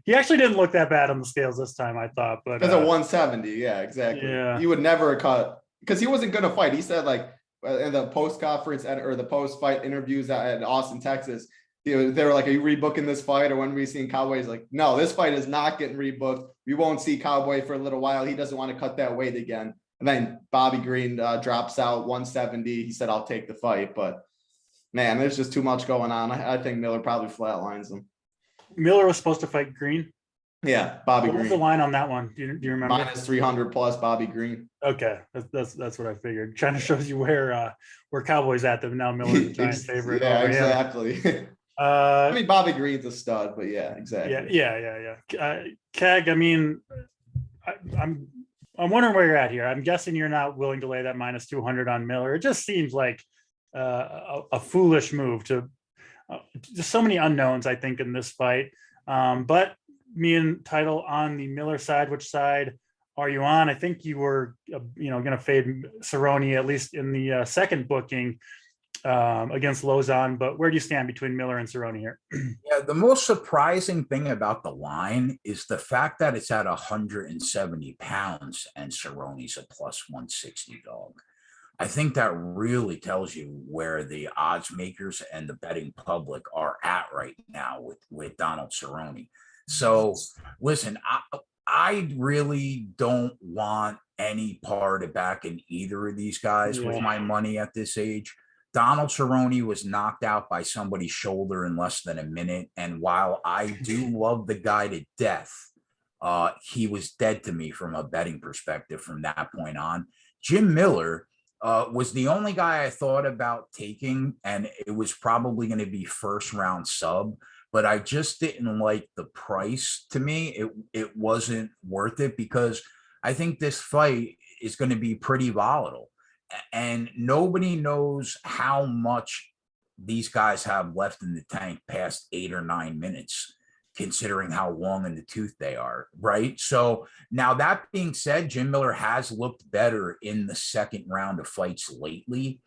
He actually didn't look that bad on the scales this time, I thought. But because of 170, yeah, exactly. Yeah, you would never cut because he wasn't going to fight. He said like in the post conference or the post fight interviews at Austin, Texas, they were like, are you rebooking this fight, or when are we seeing Cowboy? He's like, no, this fight is not getting rebooked. We won't see Cowboy for a little while. He doesn't want to cut that weight again. And then Bobby Green drops out 170. He said, I'll take the fight. But man, there's just too much going on. I think Miller probably flatlines him. Miller was supposed to fight Green. Yeah, Bobby Green. What was the line on that one? Do you remember? Minus 300 plus Bobby Green. Okay, that's what I figured. Trying to show you where Cowboys at them now. Miller's the Giants' favorite. Yeah, exactly. I mean, Bobby Green's a stud, but yeah, exactly. Yeah. Keg, I mean, I'm wondering where you're at here. I'm guessing you're not willing to lay that minus 200 on Miller. It just seems like a foolish move to just so many unknowns, I think, in this fight. But me and Title on the Miller side. Which side are you on? I think you were, going to fade Cerrone, at least in the second booking against Lozon. But where do you stand between Miller and Cerrone here? Yeah, the most surprising thing about the line is the fact that it's at 170 pounds and Cerrone's a plus 160 dog. I think that really tells you where the odds makers and the betting public are at right now with Donald Cerrone. So listen, I really don't want any part of backing either of these guys with my money at this age. Donald Cerrone was knocked out by somebody's shoulder in less than a minute. And while I do love the guy to death, he was dead to me from a betting perspective from that point on. Jim Miller was the only guy I thought about taking, and it was probably going to be first round sub, but I just didn't like the price. To me, it wasn't worth it because I think this fight is going to be pretty volatile, and nobody knows how much these guys have left in the tank past 8 or 9 minutes, considering how long in the tooth they are, right? So now that being said, Jim Miller has looked better in the second round of fights lately.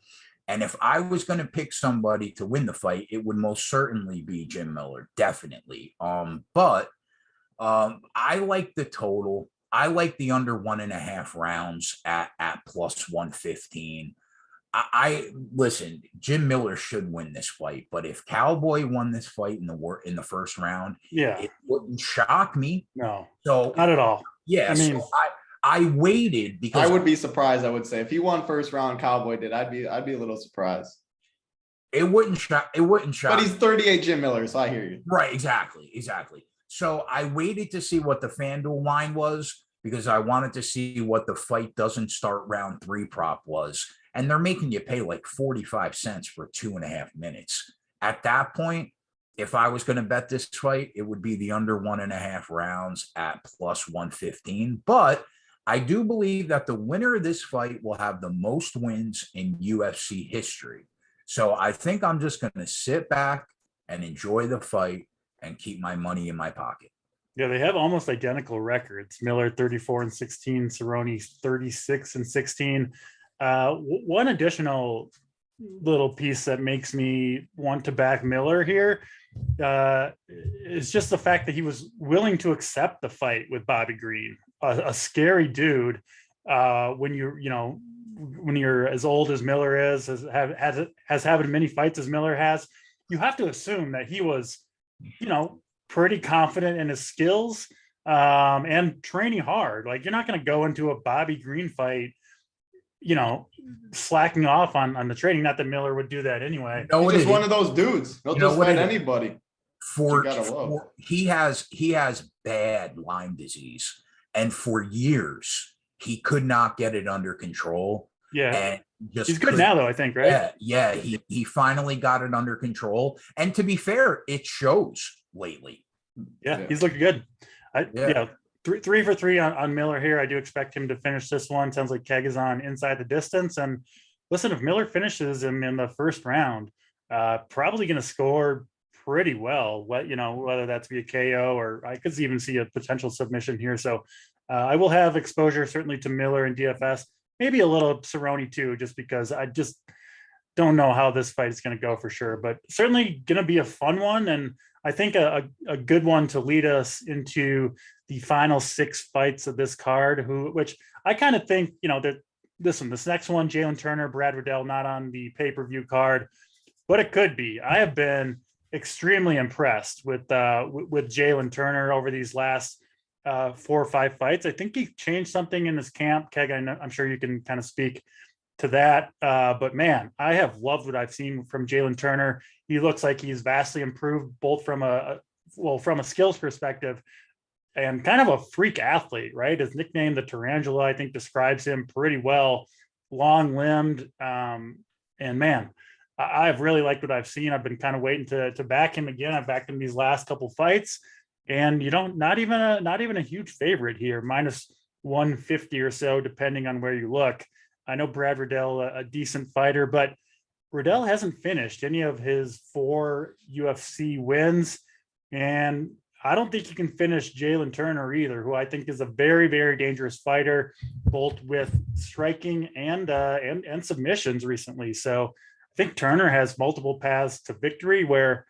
And if I was going to pick somebody to win the fight, it would most certainly be Jim Miller, definitely. But I like the total. I like the under 1.5 rounds at plus 115. I listen, Jim Miller should win this fight, but if Cowboy won this fight in the first round, it wouldn't shock me. No, so not at all. Yeah, I mean, so I waited because I would be surprised. I would say if he won first round, Cowboy did, I'd be a little surprised. It wouldn't shock. But he's 38 Jim Miller, so I hear you. Right, exactly. So I waited to see what the FanDuel line was because I wanted to see what the fight doesn't start round 3 prop was. And they're making you pay like 45 cents for 2.5 minutes. At that point, if I was going to bet this fight, it would be the under 1.5 rounds at plus 115. But I do believe that the winner of this fight will have the most wins in UFC history. So I think I'm just going to sit back and enjoy the fight and keep my money in my pocket. Yeah, they have almost identical records. Miller 34-16, Cerrone 36-16. One additional little piece that makes me want to back Miller here is just the fact that he was willing to accept the fight with Bobby Green, a scary dude. When you're as old as Miller is, has had many fights as Miller has, you have to assume that he was, pretty confident in his skills and training hard. Like, you're not going to go into a Bobby Green fight slacking off on the training. Not that Miller would do that anyway. He's just one of those dudes. He'll just fight anybody. He has bad Lyme disease, and for years he could not get it under control. Yeah, and he's good now, though, I think, right? Yeah. He finally got it under control, and to be fair, it shows lately. Yeah. He's looking good. 3 for 3 on Miller here. I do expect him to finish this one. Sounds like Keg is on inside the distance. And listen, if Miller finishes him in the first round, probably going to score pretty well. Whether that's via KO or I could even see a potential submission here. So I will have exposure certainly to Miller and DFS, maybe a little Cerrone too, just because I just don't know how this fight is going to go for sure. But certainly going to be a fun one, and I think a good one to lead us into the final 6 fights of this card, which I kind of think, that this next one, Jalen Turner, Brad Riddell, not on the pay-per-view card, but it could be. I have been extremely impressed with Jalen Turner over these last 4 or 5 fights. I think he changed something in his camp. Keg, I'm sure you can kind of speak to that. But man, I have loved what I've seen from Jalen Turner. He looks like he's vastly improved, both from a skills perspective and kind of a freak athlete, right? His nickname, the Tarantula, I think describes him pretty well. Long limbed. And man, I've really liked what I've seen. I've been kind of waiting to back him again. I've backed him these last couple fights, and not even a huge favorite here, minus 150 or so, depending on where you look. I know Brad Riddell, a decent fighter, but Riddell hasn't finished any of his 4 UFC wins, and I don't think you can finish Jalen Turner either, who I think is a very, very dangerous fighter, both with striking and submissions recently. So I think Turner has multiple paths to victory where,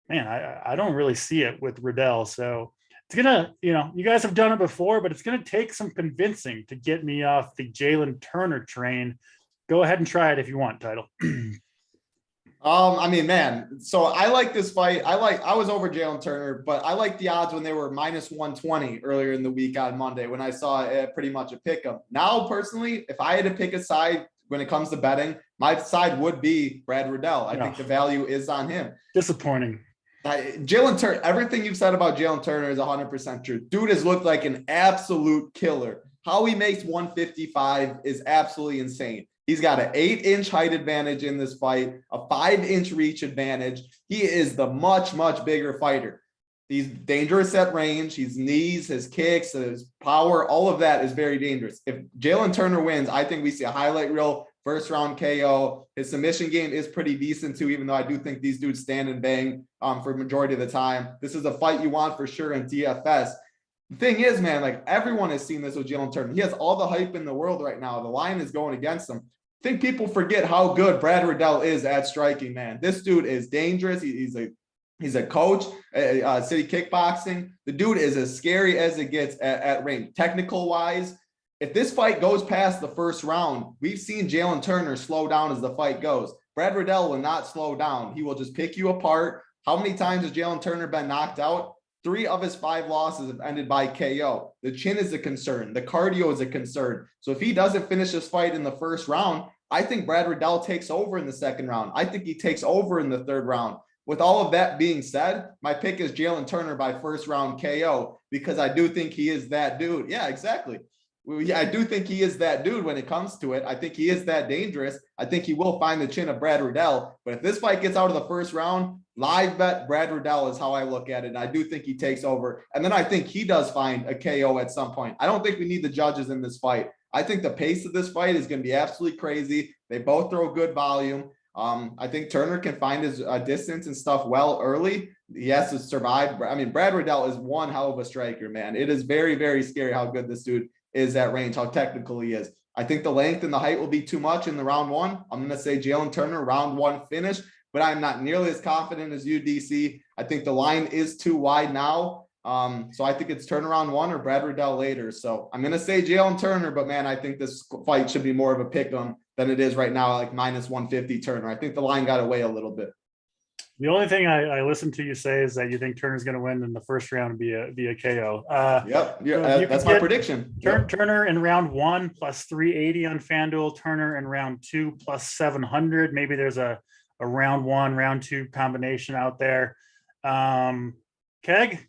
man, I don't really see it with Riddell. So it's gonna, you guys have done it before, but it's gonna take some convincing to get me off the Jalen Turner train. Go ahead and try it if you want, Title. I mean, man, so I like this fight. I was over Jalen Turner, but I like the odds when they were minus 120 earlier in the week on Monday when I saw pretty much a pick 'em. Now, personally, if I had to pick a side when it comes to betting, my side would be Brad Riddell. I think the value is on him. Disappointing. Jalen Turner, everything you've said about Jalen Turner is 100% true. Dude has looked like an absolute killer. How he makes 155 is absolutely insane. He's got an 8-inch height advantage in this fight, a 5-inch reach advantage. He is the much, much bigger fighter. He's dangerous at range. His knees, his kicks, his power, all of that is very dangerous. If Jalen Turner wins, I think we see a highlight reel, first round KO. His submission game is pretty decent too, even though I do think these dudes stand and bang for the majority of the time. This is a fight you want for sure in DFS. The thing is, man, like everyone has seen this with Jalen Turner. He has all the hype in the world right now. The line is going against him. I think people forget how good Brad Riddell is at striking, man. This dude is dangerous. He's a coach, city kickboxing. The dude is as scary as it gets at range. Technical wise, if this fight goes past the first round, we've seen Jalen Turner slow down as the fight goes. Brad Riddell will not slow down. He will just pick you apart. How many times has Jalen Turner been knocked out? 3 of his 5 losses have ended by KO. The chin is a concern. The cardio is a concern. So if he doesn't finish this fight in the first round, I think Brad Riddell takes over in the second round. I think he takes over in the third round. With all of that being said, my pick is Jalen Turner by first round KO because I do think he is that dude. Yeah, exactly. I do think he is that dude when it comes to it. I think he is that dangerous. I think he will find the chin of Brad Riddell. But if this fight gets out of the first round, live bet Brad Riddell is how I look at it. And I do think he takes over. And then I think he does find a KO at some point. I don't think we need the judges in this fight. I think the pace of this fight is going to be absolutely crazy. They both throw good volume. I think Turner can find his distance and stuff well early. He has to survive. I mean, Brad Riddell is one hell of a striker, man. It is very, very scary how good this dude is at range, how technical he is. I think the length and the height will be too much in the round 1. I'm going to say Jalen Turner, round 1 finish, but I'm not nearly as confident as you, DC. I think the line is too wide now. So I think it's turnaround 1 or Brad Riddell later. So I'm going to say Jalen Turner, but man, I think this fight should be more of a pick 'em than it is right now, like minus 150 Turner. I think the line got away a little bit. The only thing I listened to you say is that you think Turner's going to win in the first round via KO. Yep, that's my prediction. Turner in round 1 plus 380 on FanDuel. Turner in round 2 plus 700. Maybe there's a round 1, round 2 combination out there. Keg,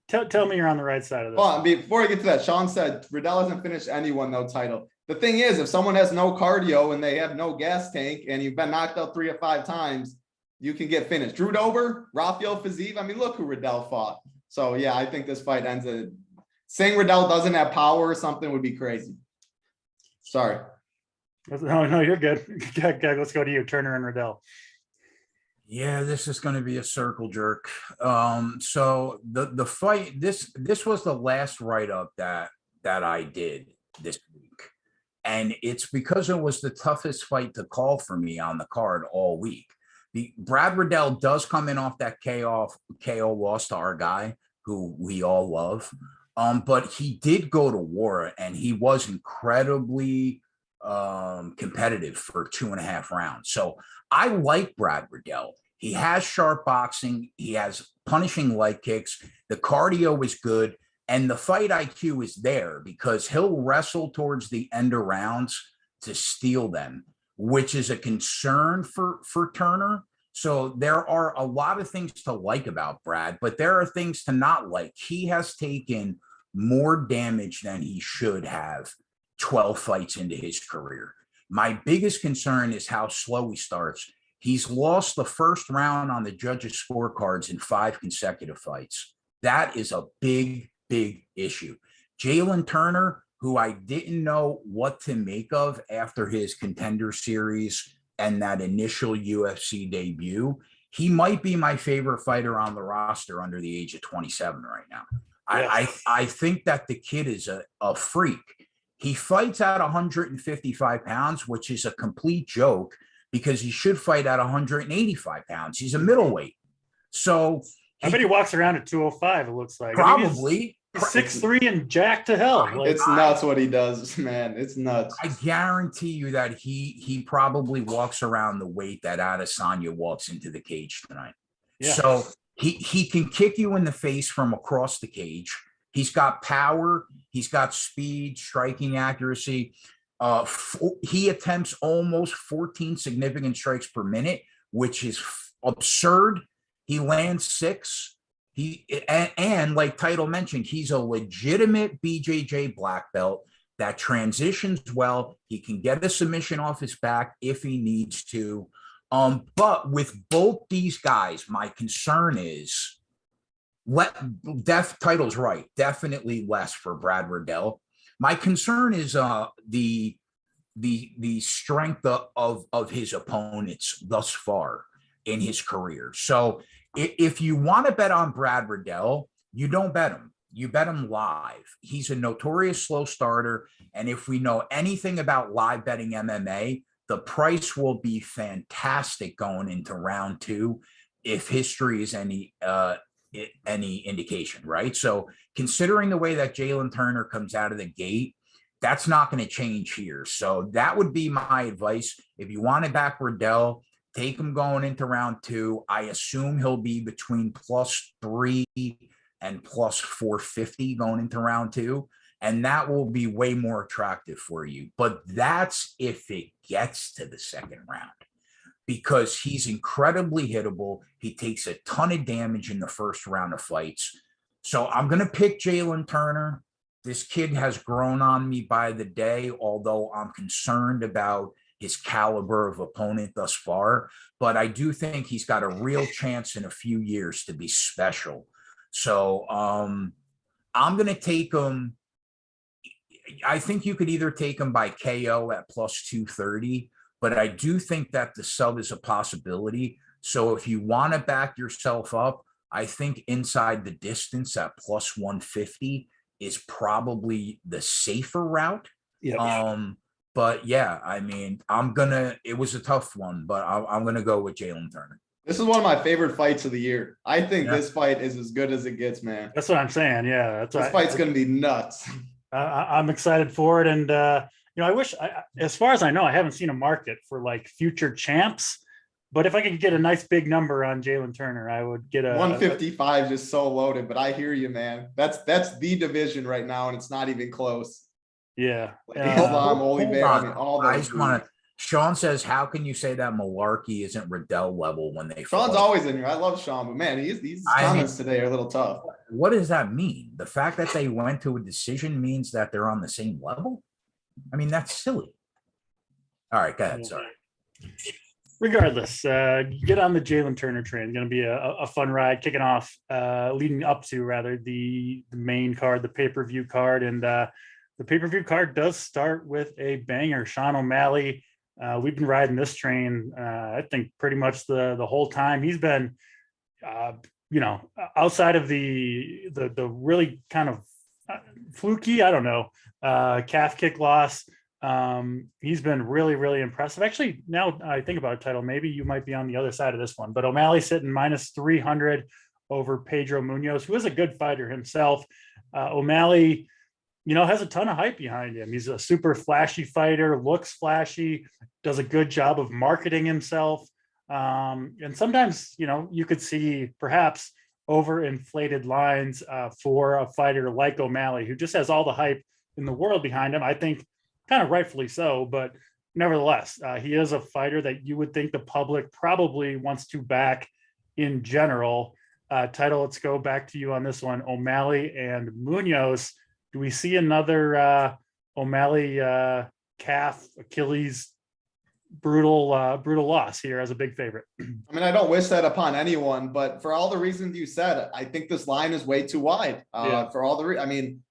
tell me you're on the right side of this. Well, before I get to that, Sean said Riddell hasn't finished anyone, no title. The thing is, if someone has no cardio and they have no gas tank and you've been knocked out 3 or 5 times, you can get finished. Drew Dober, Rafael Fiziev. I mean, look who Riddell fought. So, yeah, I think this fight ends at saying Riddell doesn't have power or something would be crazy. Sorry. No, you're good. Let's go to you, Turner and Riddell. Yeah, this is going to be a circle jerk. So the fight, this was the last write-up that I did this week. And it's because it was the toughest fight to call for me on the card all week. Brad Riddell does come in off that KO loss to our guy, who we all love. But he did go to war, and he was incredibly competitive for 2.5 rounds. So I like Brad Riddell. He has sharp boxing. He has punishing leg kicks. The cardio is good. And the fight IQ is there because he'll wrestle towards the end of rounds to steal them, which is a concern for Turner. So there are a lot of things to like about Brad, but there are things to not like. He has taken more damage than he should have 12 fights into his career. My biggest concern is how slow he starts. He's lost the first round on the judges' scorecards in 5 consecutive fights. That is a big issue. Jalen Turner, who I didn't know what to make of after his Contender Series and that initial UFC debut, he might be my favorite fighter on the roster under the age of 27 right now. Yes. I think that the kid is a freak. He fights at 155 pounds, which is a complete joke because he should fight at 185 pounds. He's a middleweight. So I bet he walks around at 205, it looks like. Probably. He's 6'3" and jacked to hell. Like, it's nuts what he does, man. It's nuts. I guarantee you that he probably walks around the weight that Adesanya walks into the cage tonight. Yeah. So he can kick you in the face from across the cage. He's got power. He's got speed, striking accuracy. He attempts almost 14 significant strikes per minute, which is absurd. He lands 6. And like Title mentioned, he's a legitimate BJJ black belt that transitions well. He can get a submission off his back if he needs to. But with both these guys, my concern is Title's right. Definitely less for Brad Riddell. My concern is the strength of his opponents thus far in his career. So if you want to bet on Brad Riddell, you don't bet him. You bet him live. He's a notorious slow starter. And if we know anything about live betting MMA, the price will be fantastic going into round 2 if history is any indication, right? So considering the way that Jalen Turner comes out of the gate, that's not going to change here. So that would be my advice. If you want to back Riddell, take him going into round 2. I assume he'll be between +3 and +450 going into round 2. And that will be way more attractive for you. But that's if it gets to the second round, because he's incredibly hittable. He takes a ton of damage in the first round of fights. So I'm going to pick Jalen Turner. This kid has grown on me by the day, although I'm concerned about his caliber of opponent thus far. But I do think he's got a real chance in a few years to be special. So I'm going to take him. I think you could either take him by KO at +230, but I do think that the sub is a possibility. So if you want to back yourself up, I think inside the distance at +150 is probably the safer route. Yeah. But yeah, I mean, it was a tough one, but I'm going to go with Jalen Turner. This is one of my favorite fights of the year. I think this fight is as good as it gets, man. That's what I'm saying. Yeah. This fight's going to be nuts. I'm excited for it. And, I wish, as far as I know, I haven't seen a market for like future champs, but if I could get a nice big number on Jalen Turner, I would get 155 just so loaded, but I hear you, man. That's the division right now. And it's not even close. Yeah. Islam, Oliveira, I mean, all those. Sean says, how can you say that Malarkey isn't Riddell level when they Sean's always in here. I love Sean, but man, these comments today are a little tough. What does that mean? The fact that they went to a decision means that they're on the same level? I mean, that's silly. All right, go ahead. Sorry. Regardless, get on the Jalen Turner train. It's going to be a fun ride, kicking off, leading up to rather the main card, the pay-per-view card. And the pay-per-view card does start with a banger. Sean O'Malley. We've been riding this train, I think, pretty much the whole time. He's been, outside of the really kind of fluky, I don't know, calf kick loss. He's been really, really impressive. Actually, now I think about it, Title, maybe you might be on the other side of this one, but O'Malley sitting -300 over Pedro Munoz, who is a good fighter himself. O'Malley, has a ton of hype behind him. He's a super flashy fighter, looks flashy, does a good job of marketing himself. And sometimes, you could see perhaps overinflated lines for a fighter like O'Malley, who just has all the hype in the world behind him. I think kind of rightfully so, but nevertheless, he is a fighter that you would think the public probably wants to back in general. Title, let's go back to you on this one. O'Malley and Munoz. Do we see another O'Malley calf Achilles brutal loss here as a big favorite? I mean, I don't wish that upon anyone, but for all the reasons you said, I think this line is way too wide. For all the, I mean,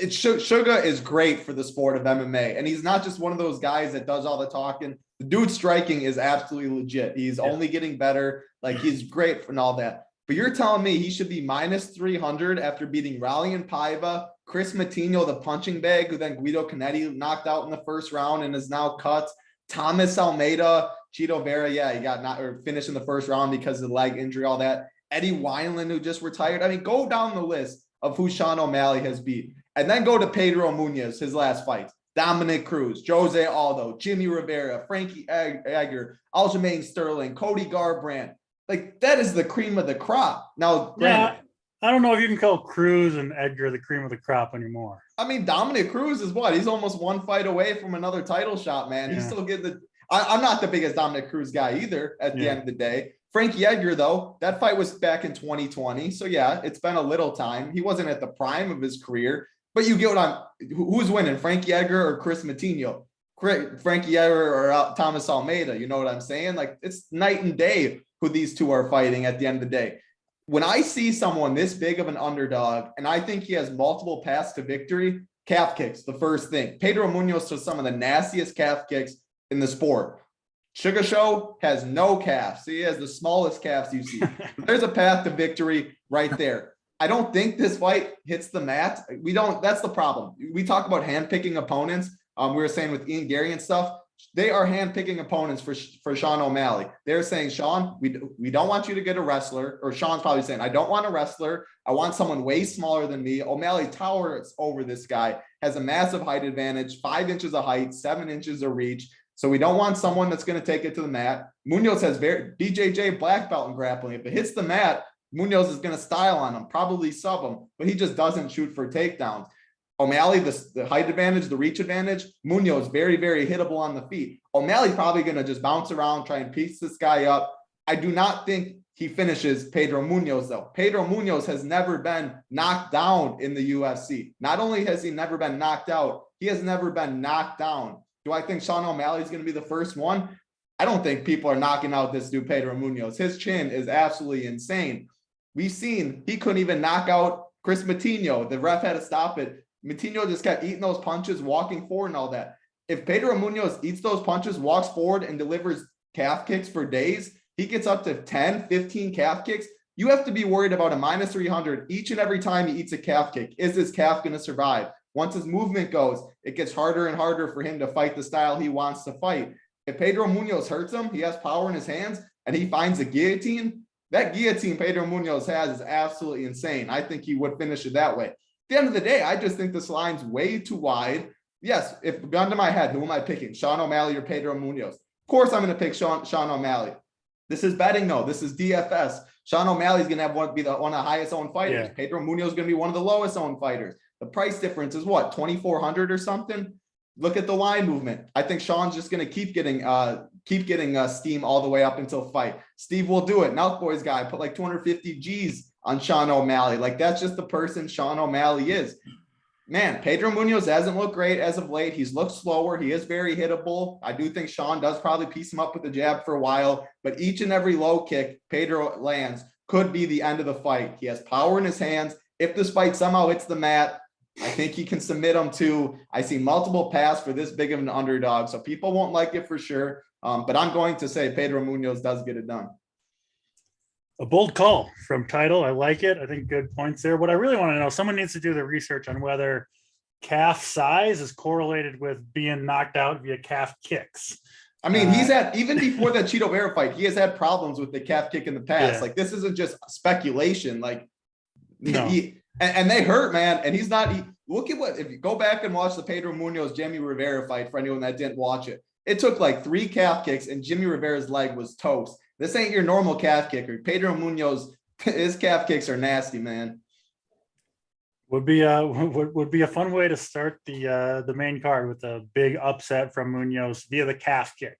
Sugar is great for the sport of MMA, and he's not just one of those guys that does all the talking. The dude's striking is absolutely legit. He's only getting better. Like, he's great and all that. But you're telling me he should be minus 300 after beating Raulian Paiva, Chris Matinho, the punching bag, who then Guido Canetti knocked out in the first round and is now cut. Thomas Almeida, Chito Vera, he got finished in the first round because of the leg injury, all that. Eddie Wineland, who just retired. I mean, go down the list of who Sean O'Malley has beat. And then go to Pedro Munoz, his last fight. Dominic Cruz, Jose Aldo, Jimmy Rivera, Frankie Edgar, Aljamain Sterling, Cody Garbrandt. Like, that is the cream of the crop. Now, I don't know if you can call Cruz and Edgar the cream of the crop anymore. I mean, Dominic Cruz is what? He's almost one fight away from another title shot, man. He's still getting the – I'm not the biggest Dominic Cruz guy either at the end of the day. Frankie Edgar, though, that fight was back in 2020. So, it's been a little time. He wasn't at the prime of his career. But you get what who's winning, Frankie Edgar or Chris Matinho? Frankie Edgar or Thomas Almeida, you know what I'm saying? Like, it's night and day who these two are fighting at the end of the day. When I see someone this big of an underdog, and I think he has multiple paths to victory, calf kicks, the first thing. Pedro Munoz does some of the nastiest calf kicks in the sport. Sugar Show has no calves. He has the smallest calves you see. There's a path to victory right there. I don't think this fight hits the mat. That's the problem. We talk about handpicking opponents. We were saying with Ian Gary and stuff, they are handpicking opponents for Sean O'Malley. They're saying, Sean, we don't want you to get a wrestler, or Sean's probably saying, I don't want a wrestler. I want someone way smaller than me. O'Malley towers over this guy, has a massive height advantage, 5 inches of height, 7 inches of reach. So we don't want someone that's going to take it to the mat. Munoz has BJJ black belt in grappling. If it hits the mat, Munoz is going to style on him, probably sub him, but he just doesn't shoot for takedowns. O'Malley, the height advantage, the reach advantage. Munoz, very, very hittable on the feet. O'Malley's probably going to just bounce around, try and piece this guy up. I do not think he finishes Pedro Munoz, though. Pedro Munoz has never been knocked down in the UFC. Not only has he never been knocked out, he has never been knocked down. Do I think Sean O'Malley is going to be the first one? I don't think people are knocking out this dude, Pedro Munoz. His chin is absolutely insane. We've seen he couldn't even knock out Chris Matinho. The ref had to stop it. Matinho just kept eating those punches, walking forward and all that. If Pedro Munoz eats those punches, walks forward and delivers calf kicks for days, he gets up to 10, 15 calf kicks. You have to be worried about a minus 300 each and every time he eats a calf kick. Is this calf going to survive? Once his movement goes, it gets harder and harder for him to fight the style he wants to fight. If Pedro Munoz hurts him, he has power in his hands, and he finds a guillotine. That guillotine Pedro Munoz has is absolutely insane. I think he would finish it that way. At the end of the day, I just think this line's way too wide. Yes, if gun to my head, who am I picking? Sean O'Malley or Pedro Munoz? Of course I'm going to pick Sean O'Malley. This is betting, though. This is DFS. Sean O'Malley's going to have one of the highest owned fighters. Yeah. Pedro Munoz is going to be one of the lowest owned fighters. The price difference is what, 2,400 or something? Look at the line movement. I think Sean's just going to keep getting steam all the way up until fight. Steve will do it. Now, boys guy put like 250 G's on Sean O'Malley. Like, that's just the person Sean O'Malley is. Man, Pedro Munoz hasn't looked great as of late. He's looked slower. He is very hittable. I do think Sean does probably piece him up with the jab for a while, but each and every low kick Pedro lands could be the end of the fight. He has power in his hands. If this fight somehow hits the mat, I think he can submit him too. I see multiple paths for this big of an underdog, so people won't like it for sure. But I'm going to say Pedro Munoz does get it done. A bold call from Title. I like it. I think good points there. What I really want to know, someone needs to do the research on whether calf size is correlated with being knocked out via calf kicks. I mean, he's had, even before that Chito Vera fight, he has had problems with the calf kick in the past. Yeah. Like, this isn't just speculation. Like, no. And they hurt, man. And he's not, look at what, if you go back and watch the Pedro Munoz, Jimmy Rivera fight, for anyone that didn't watch it, it took like 3 calf kicks and Jimmy Rivera's leg was toast. This ain't your normal calf kicker. Pedro Munoz, his calf kicks are nasty, man. Would be a fun way to start the main card with a big upset from Munoz via the calf kick.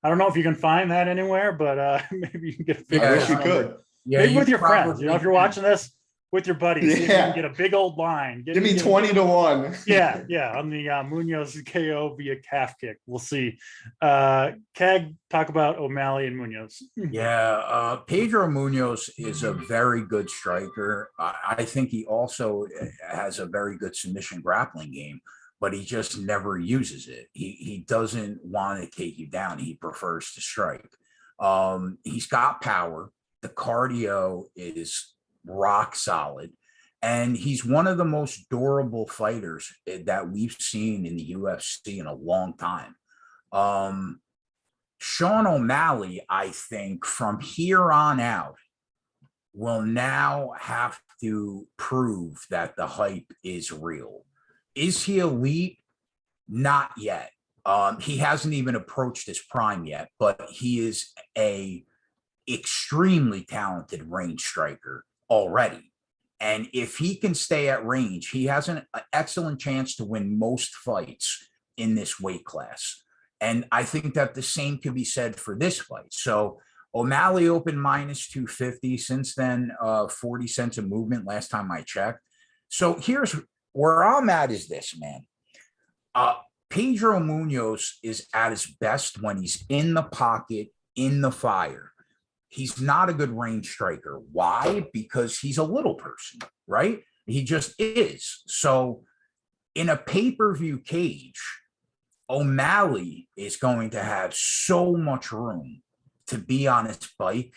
I don't know if you can find that anywhere, but maybe you can get. I wish you could. Yeah, maybe with your friends. You know, if you're watching this with your buddies, see if you Yeah. can get a big old line. Give me 20 to 1. Yeah, on the Munoz KO via calf kick. We'll see. Keg, talk about O'Malley and Munoz. Yeah, Pedro Munoz is a very good striker. I think he also has a very good submission grappling game, but he just never uses it. He doesn't want to take you down. He prefers to strike. He's got power. The cardio is rock solid. And he's one of the most durable fighters that we've seen in the UFC in a long time. Sean O'Malley, I think, from here on out, will now have to prove that the hype is real. Is he elite? Not yet. He hasn't even approached his prime yet, but he is a extremely talented range striker already. And if he can stay at range, he has an excellent chance to win most fights in this weight class. And I think that the same could be said for this fight. So O'Malley opened -250. Since then, 40 cents of movement last time I checked. So here's where I'm at is this, man. Pedro Munoz is at his best when he's in the pocket, in the fire. He's not a good range striker. Why? Because he's a little person, right? He just is. So in a pay-per-view cage, O'Malley is going to have so much room to be on his bike.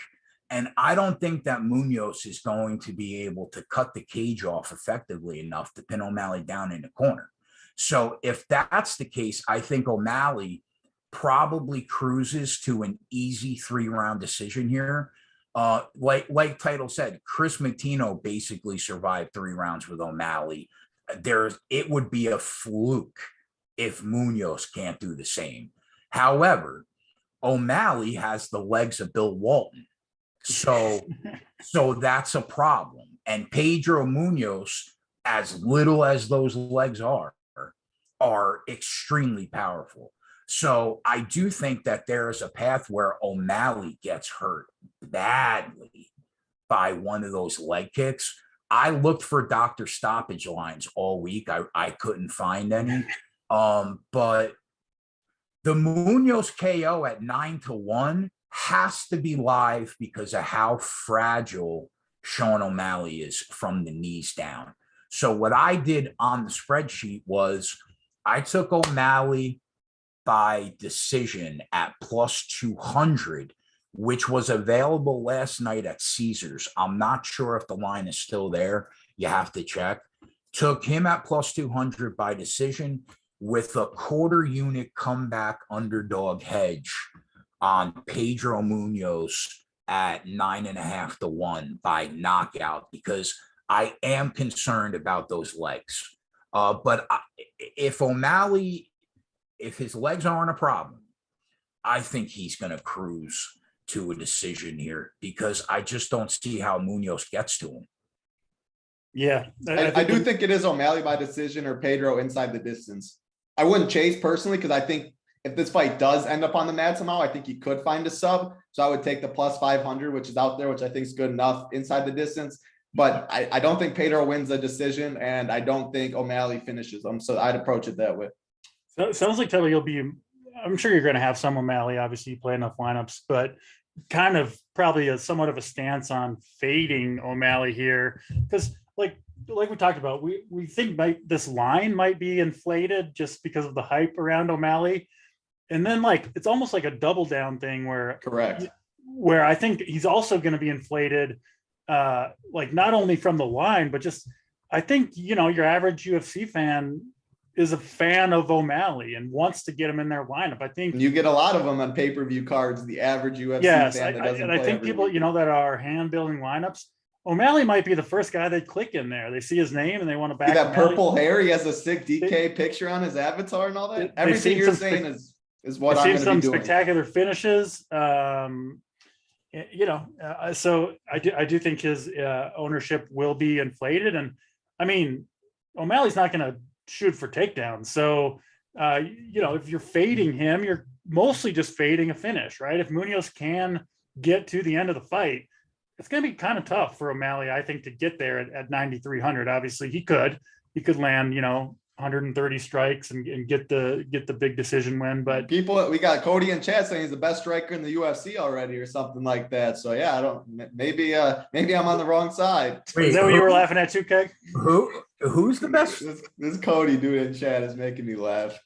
And I don't think that Munoz is going to be able to cut the cage off effectively enough to pin O'Malley down in the corner. So if that's the case, I think O'Malley probably cruises to an easy 3-round decision here. Like Title said, Chris Matino basically survived 3 rounds with O'Malley. It would be a fluke if Munoz can't do the same. However, O'Malley has the legs of Bill Walton. So that's a problem. And Pedro Munoz, as little as those legs are extremely powerful. So I do think that there is a path where O'Malley gets hurt badly by one of those leg kicks. I looked for doctor stoppage lines all week. I couldn't find any. But the Munoz KO at 9-1 has to be live because of how fragile Sean O'Malley is from the knees down. So what I did on the spreadsheet was I took O'Malley by decision at +200, which was available last night at Caesars. I'm not sure if the line is still there. You have to check. Took him at +200 by decision with a quarter unit comeback underdog hedge on Pedro Munoz at 9.5-1 by knockout, because I am concerned about those legs. But if O'Malley, if his legs aren't a problem, I think he's going to cruise to a decision here because I just don't see how Munoz gets to him. Yeah. I do think it is O'Malley by decision or Pedro inside the distance. I wouldn't chase personally because I think if this fight does end up on the mat somehow, I think he could find a sub. So I would take the +500, which is out there, which I think is good enough inside the distance. But I don't think Pedro wins a decision, and I don't think O'Malley finishes them. So I'd approach it that way. So it sounds like, Taylor, I'm sure you're going to have some O'Malley. Obviously, you play enough lineups, but kind of probably somewhat of a stance on fading O'Malley here. Because like we talked about, we think this line might be inflated just because of the hype around O'Malley. And then it's almost like a double down thing where I think he's also going to be inflated, not only from the line, but just, I think, your average UFC fan is a fan of O'Malley and wants to get him in their lineup. I think you get a lot of them on pay-per-view cards, the average UFC fan that doesn't play. I think people, that are hand building lineups, O'Malley might be the first guy they click in there. They see his name and they want to back. See that purple hair. He has a sick DK picture on his avatar and all that. Everything you're saying is what I'm going to be doing. Spectacular finishes. So I do think his ownership will be inflated. And I mean, O'Malley's not going to shoot for takedowns. So, if you're fading him, you're mostly just fading a finish, right? If Munoz can get to the end of the fight, it's going to be kind of tough for O'Malley, I think, to get there at 9,300. Obviously, he could land, 130 strikes and get the big decision win. But we got Cody in chat saying he's the best striker in the UFC already or something like that. So yeah, maybe I'm on the wrong side. Wait, is that what you were laughing at too, Keg? Who's the best? This Cody dude in chat is making me laugh.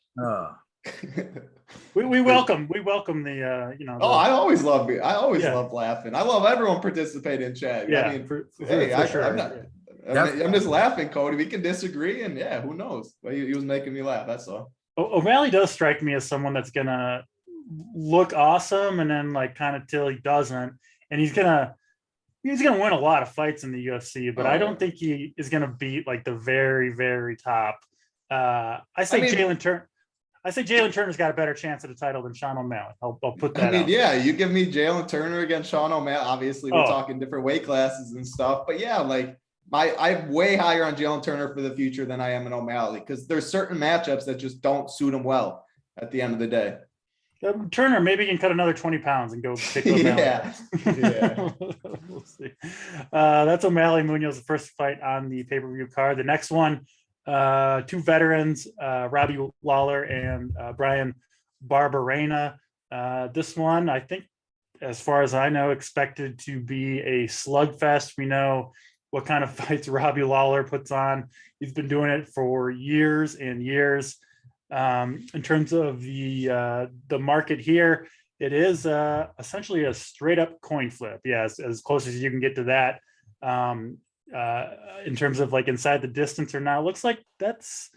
We welcome the I always love laughing. I love everyone participating in chat. Yeah, I mean, for sure. I'm just laughing, Cody. We can disagree, and yeah, who knows? But he was making me laugh. That's all. O'Malley does strike me as someone that's gonna look awesome, and then like kind of till he doesn't, and he's gonna win a lot of fights in the UFC, but I don't think he is gonna beat like the very, very top. I say Jalen Turner's got a better chance at a title than Sean O'Malley. I'll put that out. Yeah, you give me Jalen Turner against Sean O'Malley. Obviously, we're talking different weight classes and stuff, but yeah, like I'm way higher on Jalen Turner for the future than I am in O'Malley because there's certain matchups that just don't suit him well at the end of the day. Turner maybe can cut another 20 pounds and go pick O'Malley. Yeah. We'll see. That's O'Malley Munoz, the first fight on the pay-per-view card. The next one, two veterans, Robbie Lawler and Brian Barberena. This one, I think, as far as I know, expected to be a slugfest. We know what kind of fights Robbie Lawler puts on. He's been doing it for years and years. In terms of the market here, it is essentially a straight up coin flip. Yeah, as close as you can get to that. In terms of like inside the distance or not, looks like it's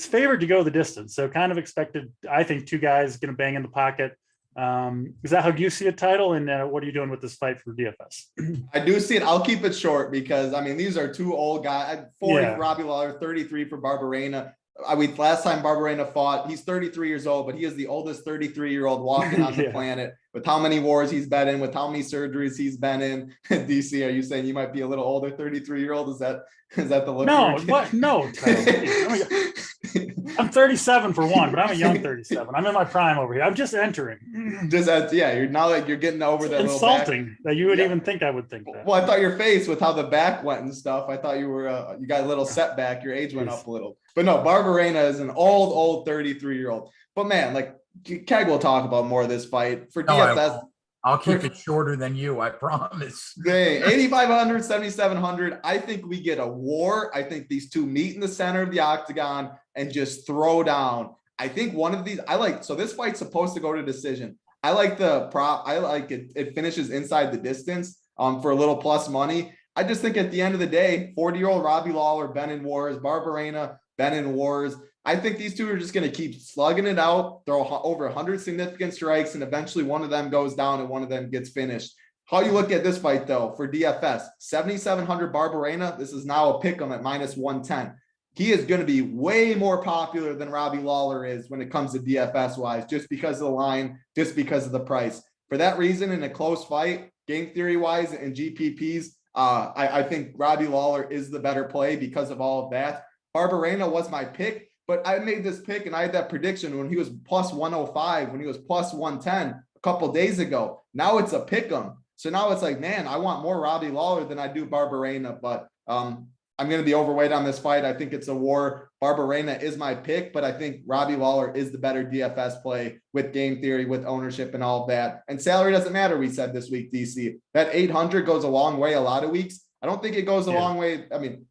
favored to go the distance. So kind of expected, I think, two guys going to bang in the pocket. Is that how you see a title? And what are you doing with this fight for DFS? I do see it. I'll keep it short because these are two old guys. 40 for Robbie Lawler, 33 for Barberena. Last time Barberena fought, he's 33 years old, but he is the oldest 33-year-old walking on the planet with how many wars he's been in, with how many surgeries he's been in. DC, are you saying you might be a little older 33-year-old? Is that the look? No, what? No. I'm 37 for one, but I'm a young 37. I'm in my prime over here. I'm just entering. You're now like you're getting over that. Insulting that you would even think I would think that. Well, I thought your face with how the back went and stuff. I thought you were you got a little setback. Your age went up a little. But no, Barberena is an old 33-year-old. But man, like Keg will talk about more of this fight for DFS. I'll keep it shorter than you, I promise. 8,500, 7,700. I think we get a war. I think these two meet in the center of the octagon and just throw down. I think one of these, so this fight's supposed to go to decision. I like the prop. I like it. It finishes inside the distance for a little plus money. I just think at the end of the day, 40-year-old Robbie Lawler, been in wars, Barberena, been in wars. I think these two are just going to keep slugging it out, throw over 100 significant strikes, and eventually one of them goes down and one of them gets finished. How you look at this fight, though, for DFS, 7,700 Barberena. This is now a pick'em at -110. He is going to be way more popular than Robbie Lawler is when it comes to DFS-wise, just because of the line, just because of the price. For that reason, in a close fight, game theory-wise and GPPs, I think Robbie Lawler is the better play because of all of that. Barberena was my pick. But I made this pick and I had that prediction when he was plus 105, when he was plus 110 a couple of days ago. Now it's a pick 'em. So now it's like, man, I want more Robbie Lawler than I do Barberena. But I'm going to be overweight on this fight. I think it's a war. Barberena is my pick, but I think Robbie Lawler is the better DFS play with game theory, with ownership and all of that. And salary doesn't matter, we said this week, DC. That 800 goes a long way a lot of weeks. I don't think it goes a long way.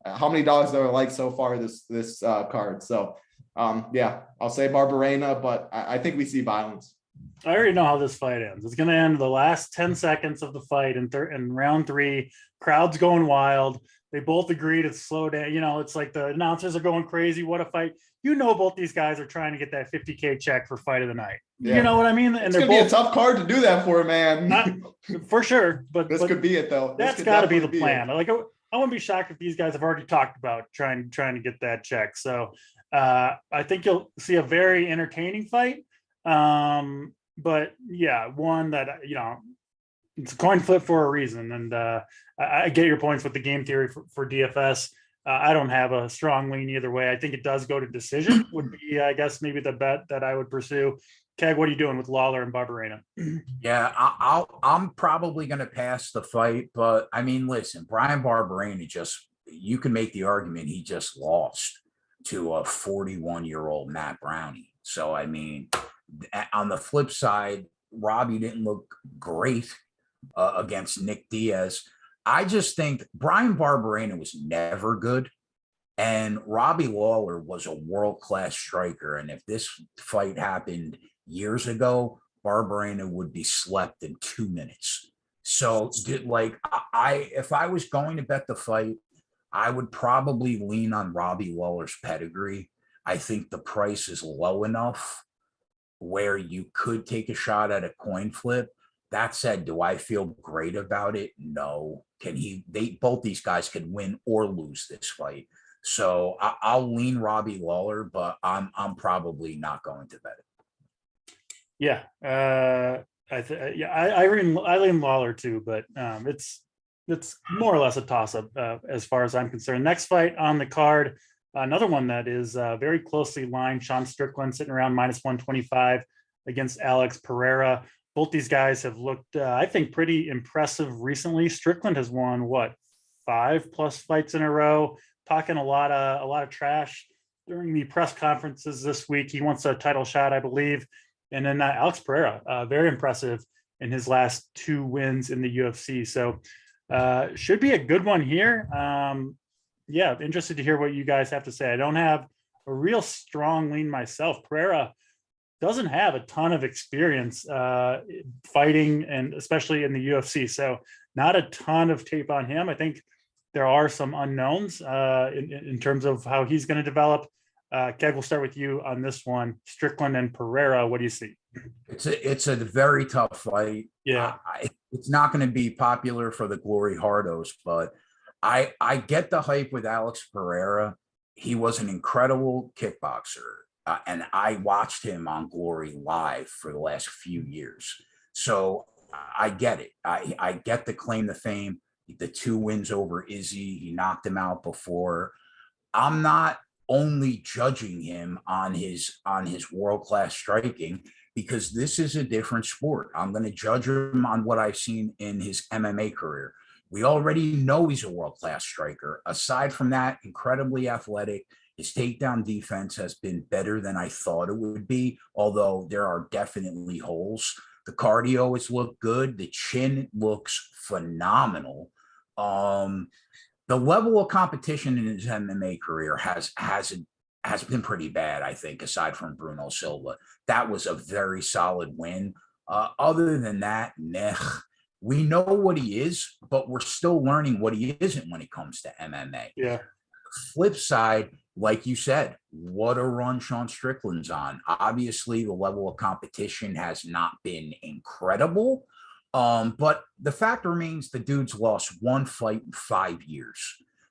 How many dogs are like so far this card? So, I'll say Barberena, but I think we see violence. I already know how this fight ends. It's going to end the last 10 seconds of the fight in round 3. Crowd's going wild. They both agree to slow down. It's like the announcers are going crazy. What a fight. Both these guys are trying to get that $50K check for fight of the night. Yeah. You know what I mean? And it's going to be a tough card to do that for, man. For sure. But this could be it, though. That's got to be the plan. I wouldn't be shocked if these guys have already talked about trying to get that check. So I think you'll see a very entertaining fight. But yeah, one that, it's a coin flip for a reason. And I get your points with the game theory for DFS. I don't have a strong lean either way. I think it does go to decision would be, I guess, maybe the bet that I would pursue. Keg, what are you doing with Lawler and Barberena? Yeah, I'm probably going to pass the fight, but I mean, listen, Brian Barberena you can make the argument he just lost to a 41-year-old Matt Brownie. So, I mean, on the flip side, Robbie didn't look great against Nick Diaz. I just think Brian Barberena was never good. And Robbie Lawler was a world-class striker. And if this fight happened years ago, Barberena would be slept in 2 minutes. So, if I was going to bet the fight, I would probably lean on Robbie Lawler's pedigree. I think the price is low enough where you could take a shot at a coin flip. That said, do I feel great about it? No. Both these guys could win or lose this fight. So I'll lean Robbie Lawler, but I'm probably not going to bet it. Yeah. I lean Lawler too, but it's more or less a toss-up as far as I'm concerned. Next fight on the card, another one that is very closely lined. Sean Strickland sitting around -125 against Alex Pereira. Both these guys have looked, I think, pretty impressive recently. Strickland has won 5+ fights in a row, talking a lot of trash during the press conferences this week. He wants a title shot, I believe. And then Alex Pereira, very impressive in his last 2 wins in the UFC. So should be a good one here. Yeah, interested to hear what you guys have to say. I don't have a real strong lean myself. Pereira doesn't have a ton of experience fighting, and especially in the UFC. So not a ton of tape on him. I think there are some unknowns in terms of how he's going to develop. Keg, we'll start with you on this one. Strickland and Pereira, what do you see? It's a very tough fight. Yeah. It's not going to be popular for the Glory Hardos, but I get the hype with Alex Pereira. He was an incredible kickboxer. And I watched him on Glory live for the last few years. So I get it. I get the claim to fame. The 2 wins over Izzy. He knocked him out before. I'm not only judging him on his world-class striking, because this is a different sport. I'm going to judge him on what I've seen in his MMA career. We already know he's a world-class striker. Aside from that, incredibly athletic. His takedown defense has been better than I thought it would be, although there are definitely holes. The cardio has looked good. The chin looks phenomenal. The level of competition in his MMA career has been pretty bad, I think, aside from Bruno Silva. That was a very solid win. Other than that, we know what he is, but we're still learning what he isn't when it comes to MMA. Yeah. Flip side, like you said, what a run Sean Strickland's on. Obviously, the level of competition has not been incredible, but the fact remains the dude's lost 1 fight in 5 years.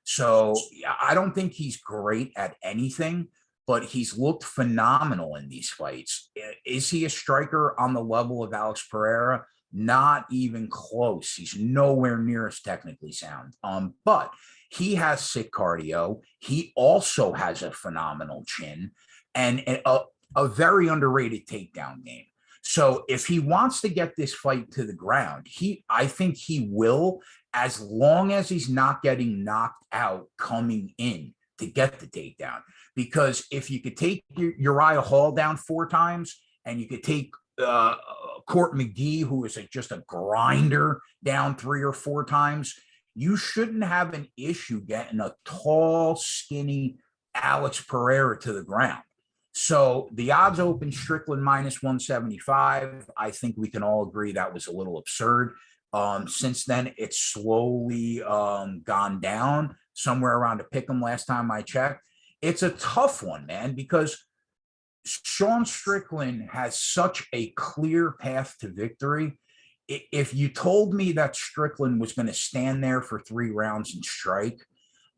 So I don't think he's great at anything, but he's looked phenomenal in these fights. Is he a striker on the level of Alex Pereira? Not even close. He's nowhere near as technically sound. But he has sick cardio. He also has a phenomenal chin and a very underrated takedown game. So if he wants to get this fight to the ground, I think he will, as long as he's not getting knocked out coming in to get the takedown. Because if you could take Uriah Hall down 4 times, and you could take Court McGee, who is just a grinder, down 3 or 4 times, you shouldn't have an issue getting a tall, skinny Alex Pereira to the ground. So the odds open Strickland -175. I think we can all agree that was a little absurd. Since then, it's slowly gone down somewhere around a pick'em last time I checked. It's a tough one, man, because Sean Strickland has such a clear path to victory. If you told me that Strickland was going to stand there for 3 rounds and strike,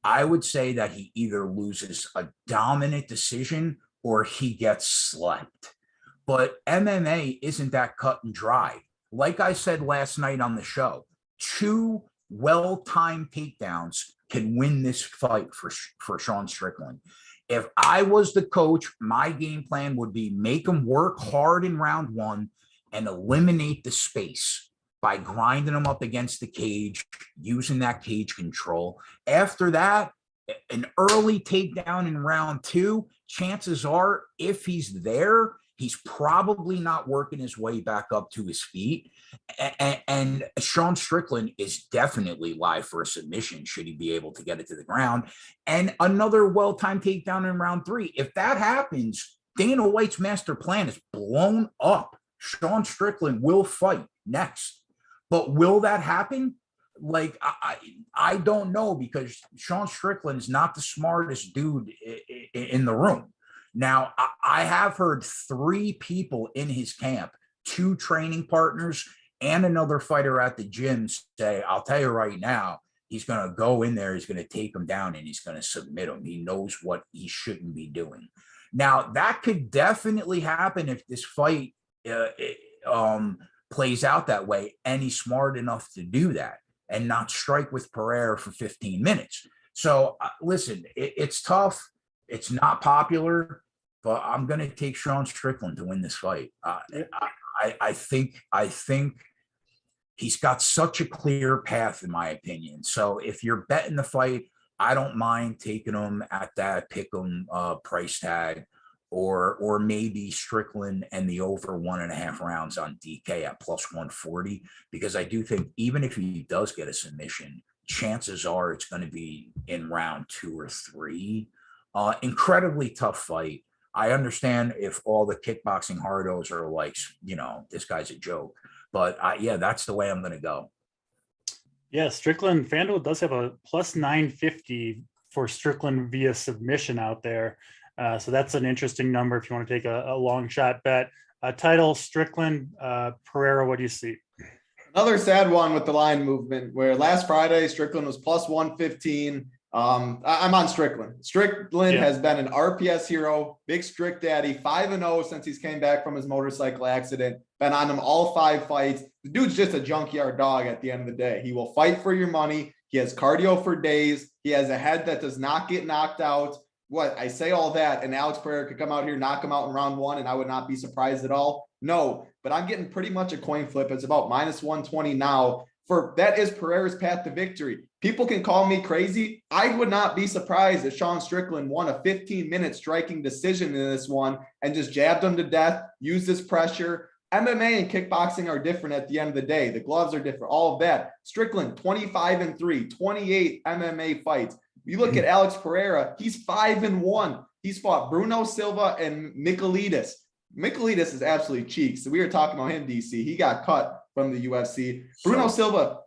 I would say that he either loses a dominant decision or he gets slept. But MMA isn't that cut and dry. like I said last night on the show, 2 well-timed takedowns can win this fight for Sean Strickland. If I was the coach, my game plan would be make him work hard in round 1 and eliminate the space by grinding him up against the cage, using that cage control. After that, an early takedown in round 2, chances are, if he's there, he's probably not working his way back up to his feet. And Sean Strickland is definitely live for a submission, should he be able to get it to the ground. And another well-timed takedown in round 3. If that happens, Dana White's master plan is blown up. Sean Strickland will fight next. But will that happen? Like, I don't know, because Sean Strickland is not the smartest dude in the room. Now, I have heard 3 people in his camp, 2 training partners and another fighter at the gym, say, I'll tell you right now, he's going to go in there, he's going to take him down, and he's going to submit him. He knows what he shouldn't be doing. Now, that could definitely happen if this fight plays out that way, and he's smart enough to do that and not strike with Pereira for 15 minutes. So listen, it's tough. It's not popular, but I'm going to take Sean Strickland to win this fight. I think he's got such a clear path, in my opinion. So if you're betting the fight, I don't mind taking him at that pick'em price tag, or maybe Strickland and the over 1.5 rounds on DK at +140, because I do think even if he does get a submission, chances are it's going to be in round 2 or 3. Incredibly tough fight. I understand if all the kickboxing hardos are like, this guy's a joke, but yeah, that's the way I'm going to go. Yeah, Strickland, FanDuel does have a +950 for Strickland via submission out there. So that's an interesting number if you want to take a long shot bet. Title Strickland, Pereira, what do you see? Another sad one with the line movement, where last Friday Strickland was +115. I'm on Strickland. Strickland has been an RPS hero, big Strick daddy, 5-0 since he's came back from his motorcycle accident. Been on him all 5 fights. The dude's just a junkyard dog at the end of the day. He will fight for your money. He has cardio for days. He has a head that does not get knocked out. What, I say all that, and Alex Pereira could come out here, knock him out in round 1, and I would not be surprised at all. No, but I'm getting pretty much a coin flip. It's about -120 now. That is Pereira's path to victory. People can call me crazy. I would not be surprised if Sean Strickland won a 15-minute striking decision in this one and just jabbed him to death, used this pressure. MMA and kickboxing are different at the end of the day. The gloves are different, all of that. Strickland, 25-3, 28 MMA fights. You look at Alex Pereira, he's 5-1. He's fought Bruno Silva and Michailidis. Michailidis is absolutely cheek. So we were talking about him, DC. He got cut from the UFC. Bruno Silva,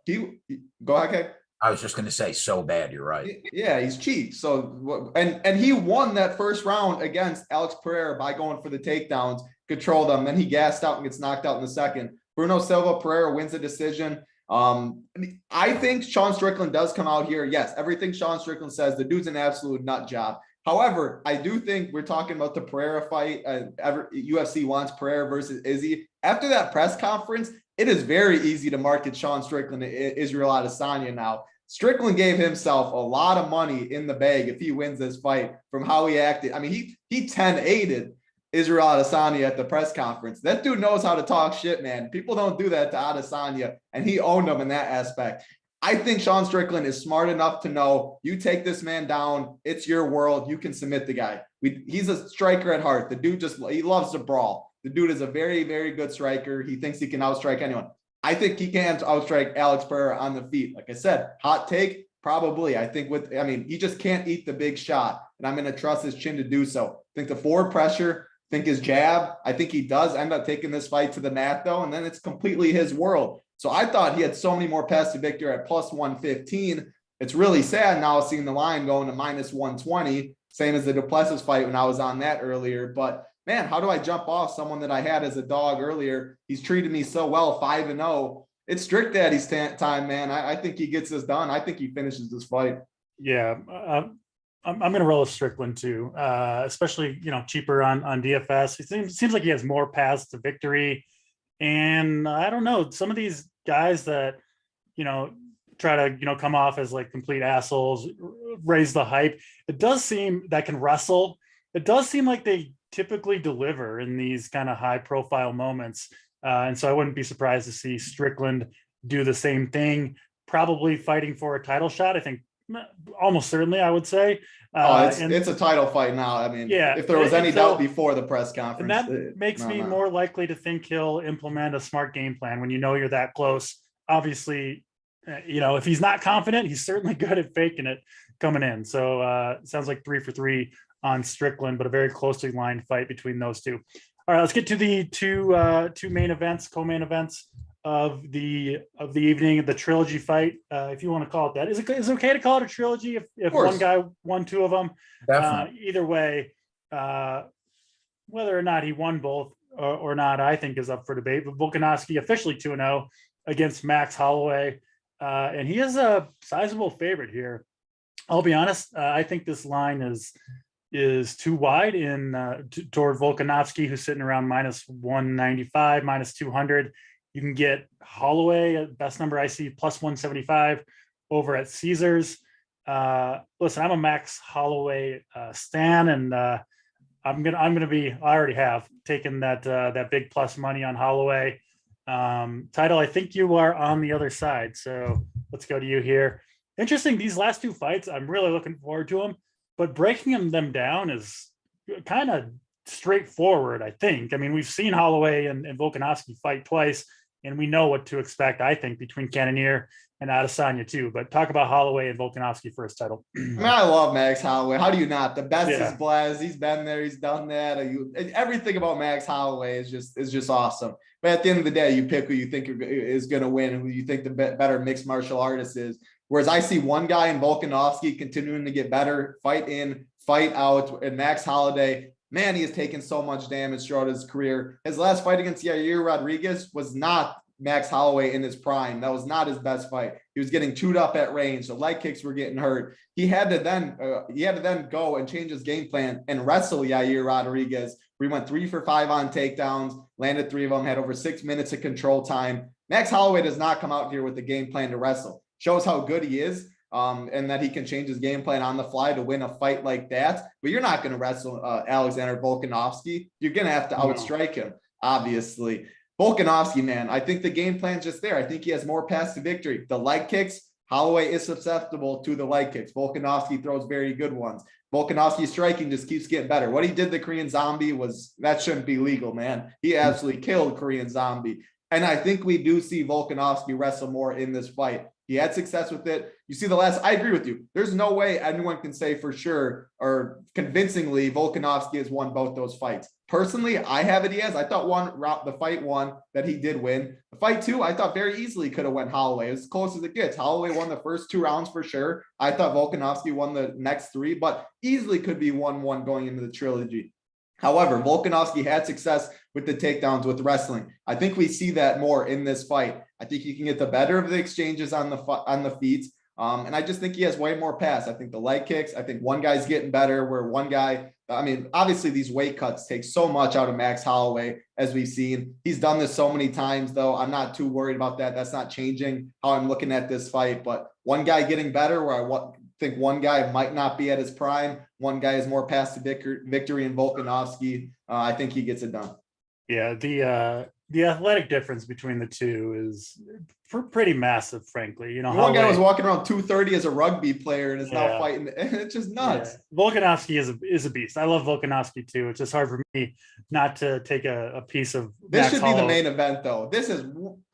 go ahead, Keg. I was just going to say, so bad. You're right. Yeah, he's cheap. So, and he won that first round against Alex Pereira by going for the takedowns, controlled them. Then he gassed out and gets knocked out in the second. Bruno Silva, Pereira wins the decision. I think Sean Strickland does come out here. Yes, everything Sean Strickland says, the dude's an absolute nut job. However, I do think we're talking about the Pereira fight. UFC wants Pereira versus Izzy. After that press conference, it is very easy to market Sean Strickland to Israel Adesanya now. Strickland gave himself a lot of money in the bag if he wins this fight from how he acted. I mean, he 10-8'd Israel Adesanya at the press conference. That dude knows how to talk shit, man. People don't do that to Adesanya, and he owned him in that aspect. I think Sean Strickland is smart enough to know, you take this man down, it's your world, you can submit the guy. He's a striker at heart. The dude he loves to brawl. The dude is a very, very good striker. He thinks he can outstrike anyone. I think he can outstrike Alex Pereira on the feet. Like I said, hot take, probably. I think he just can't eat the big shot, and I'm going to trust his chin to do so. I think the forward pressure, I think his jab, I think he does end up taking this fight to the mat, though, and then it's completely his world. So I thought he had so many more paths to victory at +115. It's really sad now seeing the line going to -120, same as the Duplessis fight when I was on that earlier. But man, how do I jump off someone that I had as a dog earlier? He's treated me so well, 5-0. It's Strick Daddy's time, man. I think he gets this done. I think he finishes this fight. Yeah, I'm going to roll with Strickland too, especially cheaper on DFS. It seems like he has more paths to victory. And I don't know, some of these guys that, try to, come off as like complete assholes, raise the hype. It does seem that can wrestle. It does seem like they typically deliver in these kind of high profile moments. And so I wouldn't be surprised to see Strickland do the same thing, probably fighting for a title shot. I think almost certainly, I would say. It's a title fight now. I mean, yeah, if there was any doubt before the press conference. And that makes me more likely to think he'll implement a smart game plan when you're that close. Obviously, if he's not confident, he's certainly good at faking it coming in. So it sounds like 3 for 3 on Strickland, but a very closely lined fight between those two. All right, let's get to the two main events, co-main events of the evening, the trilogy fight, if you want to call it that. Is it okay to call it a trilogy if one guy won 2 of them? Either way, whether or not he won both or not, I think is up for debate. But Volkanovsky officially 2-0 against Max Holloway, and he is a sizable favorite here. I'll be honest, I think this line is too wide toward Volkanovsky, who's sitting around -195, -200. You can get Holloway, best number I see, +175 over at Caesars. Listen, I'm a Max Holloway stan, and I'm gonna be. I already have taken that big plus money on Holloway. Title, I think you are on the other side, so let's go to you here. Interesting. These last 2 fights, I'm really looking forward to them, but breaking them down is kind of straightforward, I think. I mean, we've seen Holloway and Volkanovsky fight twice, and we know what to expect, I think, between Cannonier and Adesanya too. But talk about Holloway and Volkanovsky for his title. I love Max Holloway. How do you not? The best is blessed. He's been there. He's done that. Everything about Max Holloway is just awesome. But at the end of the day, you pick who you think is going to win and who you think the better mixed martial artist is. Whereas I see one guy in Volkanovsky continuing to get better, fight in, fight out, and Max Holloway, man, he has taken so much damage throughout his career. His last fight against Yair Rodriguez was not Max Holloway in his prime. That was not his best fight. He was getting chewed up at range. The leg kicks were getting hurt. He had to then go and change his game plan and wrestle Yair Rodriguez. We went 3 for 5 on takedowns, landed 3 of them, had over 6 minutes of control time. Max Holloway does not come out here with the game plan to wrestle. Shows how good he is, and that he can change his game plan on the fly to win a fight like that. But you're not going to wrestle Alexander Volkanovsky. You're going to have to outstrike him, obviously. Volkanovsky, man, I think the game plan's just there. I think he has more paths to victory. The leg kicks, Holloway is susceptible to the leg kicks. Volkanovsky throws very good ones. Volkanovsky's striking just keeps getting better. What he did to Korean Zombie that shouldn't be legal, man. He absolutely killed Korean Zombie. And I think we do see Volkanovsky wrestle more in this fight. He had success with it. You see I agree with you. There's no way anyone can say for sure or convincingly Volkanovsky has won both those fights. Personally, I have it as. I thought the fight 1 that he did win. The fight 2, I thought very easily could have went Holloway. As close as it gets. Holloway won the first 2 rounds for sure. I thought Volkanovsky won the next 3, but easily could be 1-1 going into the trilogy. However, Volkanovsky had success with the takedowns with wrestling. I think we see that more in this fight. I think he can get the better of the exchanges on the feet. And I just think he has way more pass. I think the leg kicks, I think one guy's getting better where one guy, I mean, obviously these weight cuts take so much out of Max Holloway, as we've seen. He's done this so many times, though. I'm not too worried about that. That's not changing how I'm looking at this fight. But one guy getting better where I think one guy might not be at his prime. One guy is more past the victory in Volkanovsky. I think he gets it done. Yeah, the athletic difference between the two is pretty massive, frankly. One guy was walking around 230 as a rugby player and is now fighting. It's just nuts. Yeah. Volkanovsky is a beast. I love Volkanovsky too. It's just hard for me not to take a piece of this. Should be the main event, though. This is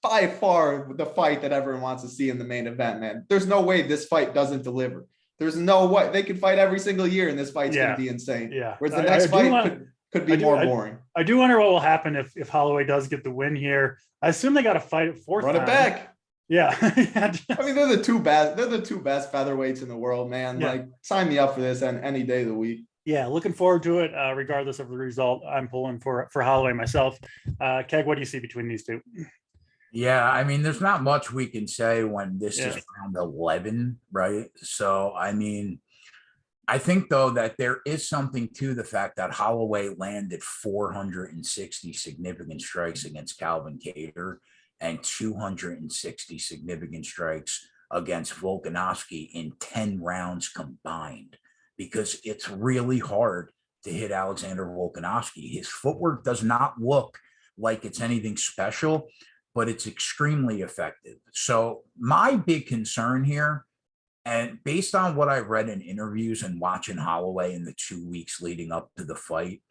by far the fight that everyone wants to see in the main event, man. There's no way this fight doesn't deliver. There's no way. They could fight every single year, and this fight's going to be insane. Yeah. Whereas the next fight could be more boring. I do wonder what will happen if Holloway does get the win here. I assume they got to fight it 4th time. Run it back. Yeah. I mean, they're the two best featherweights in the world, man. Yeah. Like, sign me up for this any day of the week. Yeah, looking forward to it. Regardless of the result, I'm pulling for Holloway myself. Keg, what do you see between these two? Yeah, I mean, there's not much we can say when this is round 11, right? So, I mean, I think, though, that there is something to the fact that Holloway landed 460 significant strikes against Calvin Kattar and 260 significant strikes against Volkanovsky in 10 rounds combined, because it's really hard to hit Alexander Volkanovsky. His footwork does not look like it's anything special, but it's extremely effective. So my big concern here, and based on what I read in interviews and watching Holloway in the 2 weeks leading up to the fight,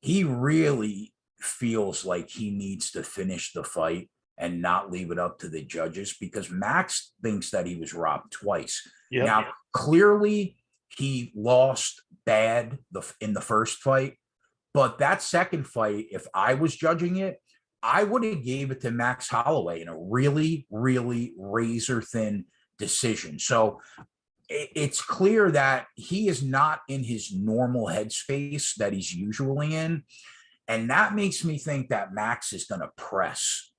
he really feels like he needs to finish the fight and not leave it up to the judges, because Max thinks that he was robbed twice. Yep. Now, clearly he lost bad in the first fight, but that second fight, if I was judging it, I would have gave it to Max Holloway in a really, really razor thin decision. So it's clear that he is not in his normal headspace that he's usually in. And that makes me think that Max is going to press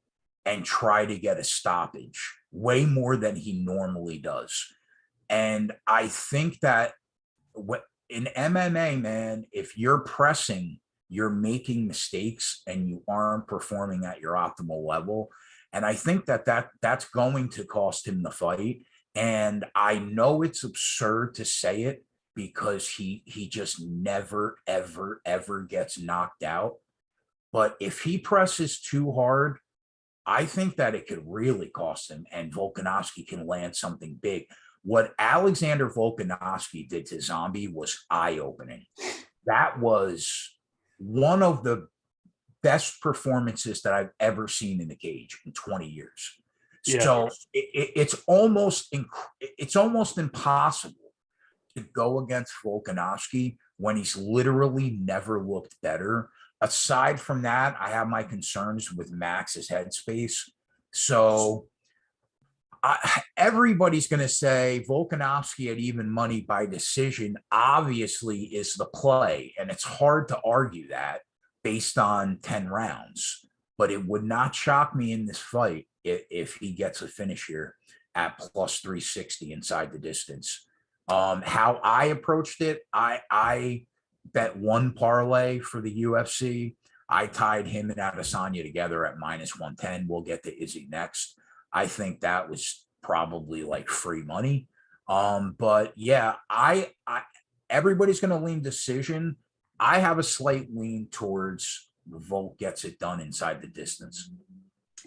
and try to get a stoppage way more than he normally does. And I think that in MMA, man, if you're pressing, you're making mistakes and you aren't performing at your optimal level. And I think that's going to cost him the fight. And I know it's absurd to say it, because he just never, ever, ever gets knocked out. But if he presses too hard, I think that it could really cost him, and Volkanovsky can land something big. What Alexander Volkanovsky did to Zombie was eye-opening. That was one of the best performances that I've ever seen in the cage in 20 years. Yeah. So it's almost impossible to go against Volkanovsky when he's literally never looked better. Aside from that, I have my concerns with Max's headspace. So everybody's going to say Volkanovsky at even money by decision obviously is the play. And it's hard to argue that based on 10 rounds. But it would not shock me in this fight if he gets a finish here at plus 360 inside the distance. How I approached it, I bet one parlay for the UFC. I tied him and Adesanya together at minus 110. We'll get to Izzy next. I think that was probably like free money. But yeah, I everybody's going to lean decision. I have a slight lean towards Volk gets it done inside the distance.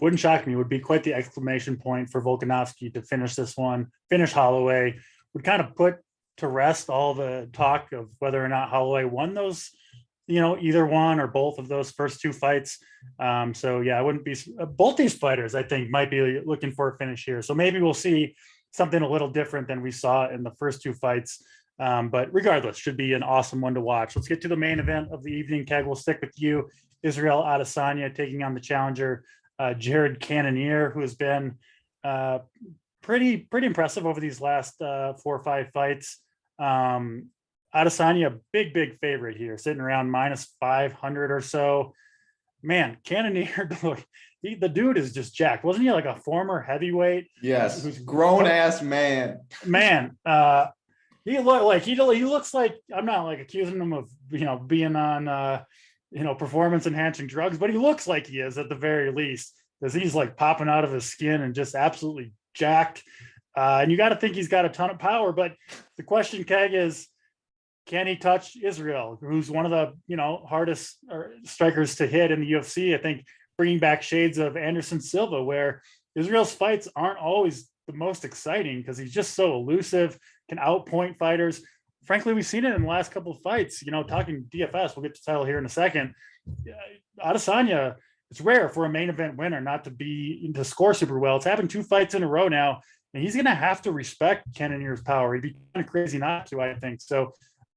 Wouldn't shock me. It would be quite the exclamation point for Volkanovsky to finish this one, finish Holloway. Would kind of put to rest all the talk of whether or not Holloway won those, either one or both of those first two fights. So yeah, I wouldn't be, both these fighters, I think, might be looking for a finish here. So maybe we'll see something a little different than we saw in the first two fights. But regardless, should be an awesome one to watch. Let's get to the main event of the evening. Keg, we'll stick with you. Israel Adesanya taking on the challenger, Jared Cannonier, who has been pretty impressive over these last 4 or 5 fights. Adesanya, big favorite here, sitting around minus 500 or so. Man, Cannonier, the dude is just jacked. Wasn't he like a former heavyweight? Yes, grown ass man. Man, he looks like, I'm not like accusing him of being on performance enhancing drugs, but he looks like he is at the very least, because he's like popping out of his skin and just absolutely jacked. And you got to think he's got a ton of power. But the question, Keg, is can he touch Israel, who's one of the hardest strikers to hit in the UFC? I think bringing back shades of Anderson Silva, where Israel's fights aren't always the most exciting because he's just so elusive, can outpoint fighters. Frankly, we've seen it in the last couple of fights. Talking DFS, we'll get to title here in a second. Adesanya, it's rare for a main event winner not to score super well. It's happened 2 fights in a row now, and he's going to have to respect Cannonier's power. He'd be kind of crazy not to, I think. So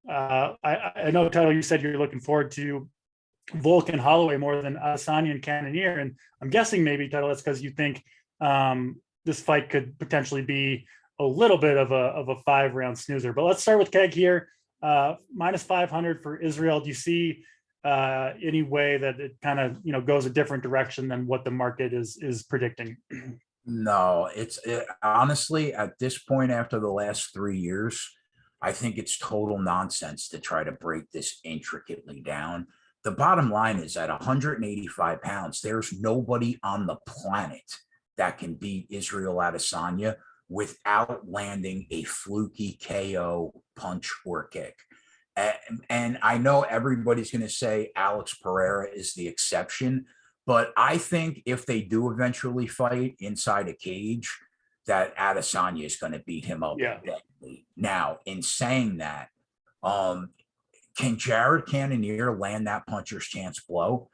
I know, Title, you said you're looking forward to Volk and Holloway more than Adesanya and Cannonier, and I'm guessing maybe, Title, that's because you think this fight could potentially be a little bit of a 5-round snoozer. But let's start with Keg here. Minus 500 for Israel. Do you see any way that it kind of goes a different direction than what the market is predicting? No, honestly, at this point, after the last 3 years, I think it's total nonsense to try to break this intricately down. The bottom line is at 185 pounds, there's nobody on the planet that can beat Israel Adesanya without landing a fluky KO punch or kick. And I know everybody's going to say Alex Pereira is the exception, but I think if they do eventually fight inside a cage, that Adesanya is going to beat him up. Yeah. Deadly. Now, in saying that, can Jared Cannonier land that puncher's chance blow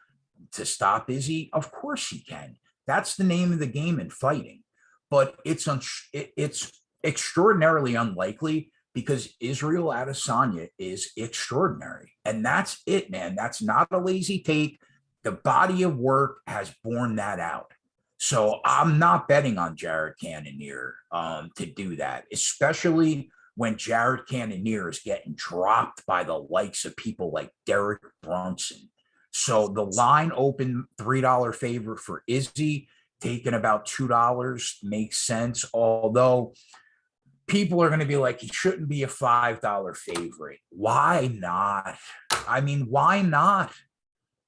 to stop Izzy? Of course he can. That's the name of the game in fighting. But it's extraordinarily unlikely because Israel Adesanya is extraordinary. And that's it, man. That's not a lazy take. The body of work has borne that out. So I'm not betting on Jared Cannonier to do that, especially when Jared Cannonier is getting dropped by the likes of people like Derek Brunson. So the line open $3 favorite for Izzy, taking about $2 makes sense. Although people are going to be like, he shouldn't be a $5 favorite. Why not? I mean, why not?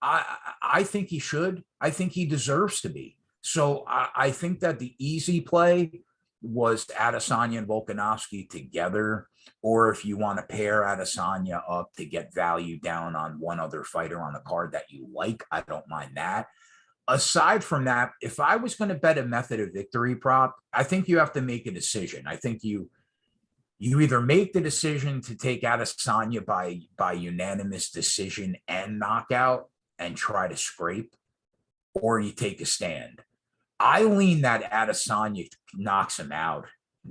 I think he should. I think he deserves to be. So I think that the easy play was Adesanya and Volkanovsky together, or if you want to pair Adesanya up to get value down on one other fighter on the card that you like, I don't mind that. Aside from that, if I was going to bet a method of victory prop, I think you have to make a decision. I think you either make the decision to take Adesanya by unanimous decision and knockout and try to scrape, or you take a stand. I lean that Adesanya knocks him out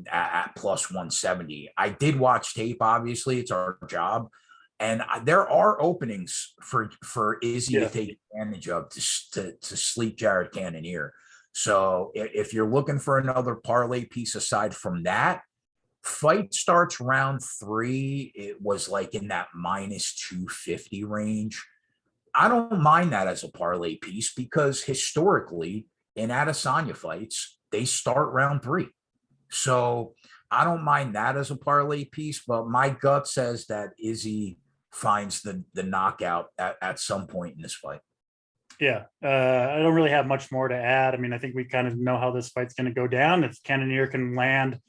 at plus 170. I did watch tape, obviously. It's our job. And there are openings for Izzy to take advantage of to sleep Jared Cannonier. So if you're looking for another parlay piece aside from that, fight starts round 3. It was like in that minus 250 range. I don't mind that as a parlay piece because historically in Adesanya fights, they start round 3. So I don't mind that as a parlay piece, but my gut says that Izzy finds the knockout at some point in this fight. Yeah, I don't really have much more to add. I mean, I think we kind of know how this fight's going to go down. If Cannonier can land,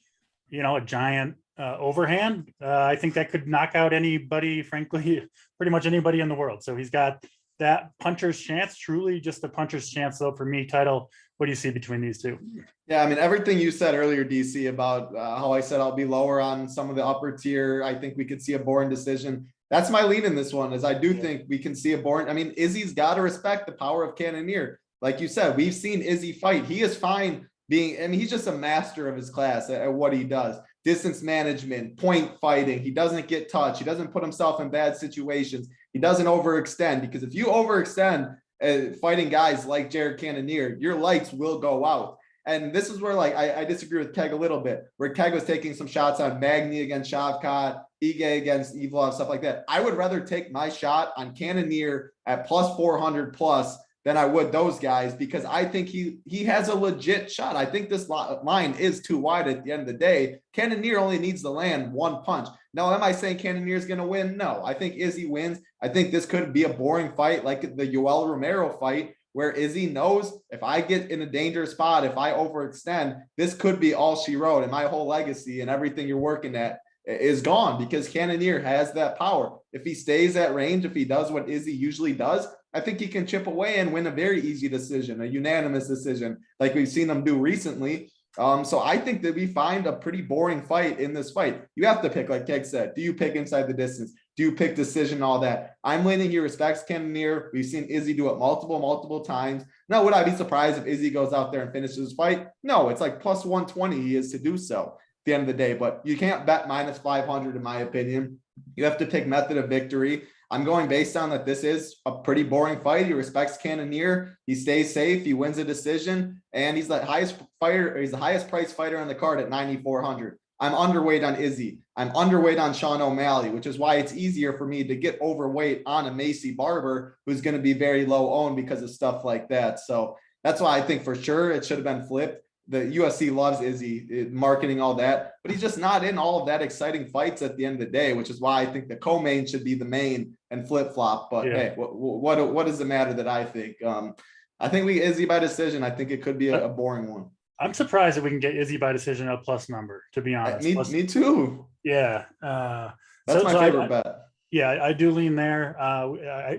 a giant overhand, I think that could knock out anybody, frankly, pretty much anybody in the world. So he's got that puncher's chance, truly just a puncher's chance, though, for me. Title, what do you see between these two? Yeah, I mean, everything you said earlier, DC, about how I said I'll be lower on some of the upper tier. I think we could see a boring decision. That's my lead in this one, is I do think we can see a boring. I mean, Izzy's got to respect the power of Cannonier. Like you said, we've seen Izzy fight. He is fine he's just a master of his class at what he does. Distance management, point fighting. He doesn't get touched. He doesn't put himself in bad situations. He doesn't overextend, because if you overextend fighting guys like Jared Cannonier, your lights will go out. And this is where, like, I disagree with Keg a little bit, where Keg was taking some shots on Magny against Shavkat, Ige against Evlov, stuff like that. I would rather take my shot on Cannonier at plus 400 plus than I would those guys, because I think he has a legit shot. I think this line is too wide at the end of the day. Cannonier only needs to land one punch. Now, am I saying Cannonier is going to win? No, I think Izzy wins. I think this could be a boring fight like the Yoel Romero fight, where Izzy knows, if I get in a dangerous spot, if I overextend, this could be all she wrote, and my whole legacy and everything you're working at is gone, because Cannonier has that power. If he stays at range, if he does what Izzy usually does, I think he can chip away and win a very easy decision, a unanimous decision, like we've seen him do recently. So I think that we find a pretty boring fight in this fight. You have to pick, like Keg said. Do you pick inside the distance? Do you pick decision, all that? I'm leaning he respects Cannonier. We've seen Izzy do it multiple times. Now, would I be surprised if Izzy goes out there and finishes his fight? No, it's like plus 120 he is to do so at the end of the day. But you can't bet minus 500, in my opinion. You have to pick method of victory. I'm going based on that this is a pretty boring fight. He respects Cannonier. He stays safe. He wins a decision. And he's the highest fighter. He's the highest priced fighter on the card at 9,400. I'm underweight on Izzy. I'm underweight on Sean O'Malley, which is why it's easier for me to get overweight on a Macy Barber, who's going to be very low owned because of stuff like that. So that's why I think for sure it should have been flipped. the UFC loves Izzy, marketing all that, but he's just not in all of that exciting fights at the end of the day, which is why I think the co-main should be the main and flip-flop. But hey, what does it matter that I think? I think we Izzy by decision. I think it could be a boring one. I'm surprised that we can get Izzy by decision a plus number, to be honest. Me too. Yeah. That's my favorite bet. Yeah, I do lean there.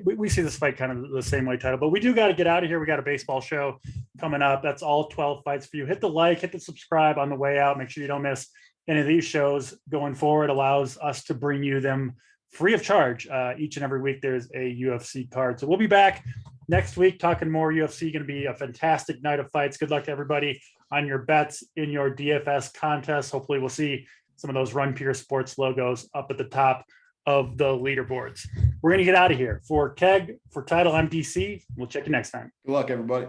We see this fight kind of the same way, Title, but we do got to get out of here. We got a baseball show coming up. That's all 12 fights for you. Hit the like, hit the subscribe on the way out. Make sure you don't miss any of these shows going forward. Allows us to bring you them free of charge. Each and every week there's a UFC card. So we'll be back next week talking more UFC. Going to be a fantastic night of fights. Good luck to everybody on your bets in your DFS contest. Hopefully we'll see some of those Run Pure Sports logos up at the top of the leaderboards. We're going to get out of here. For Keg, for Title, MDC. We'll check you next time. Good luck, everybody.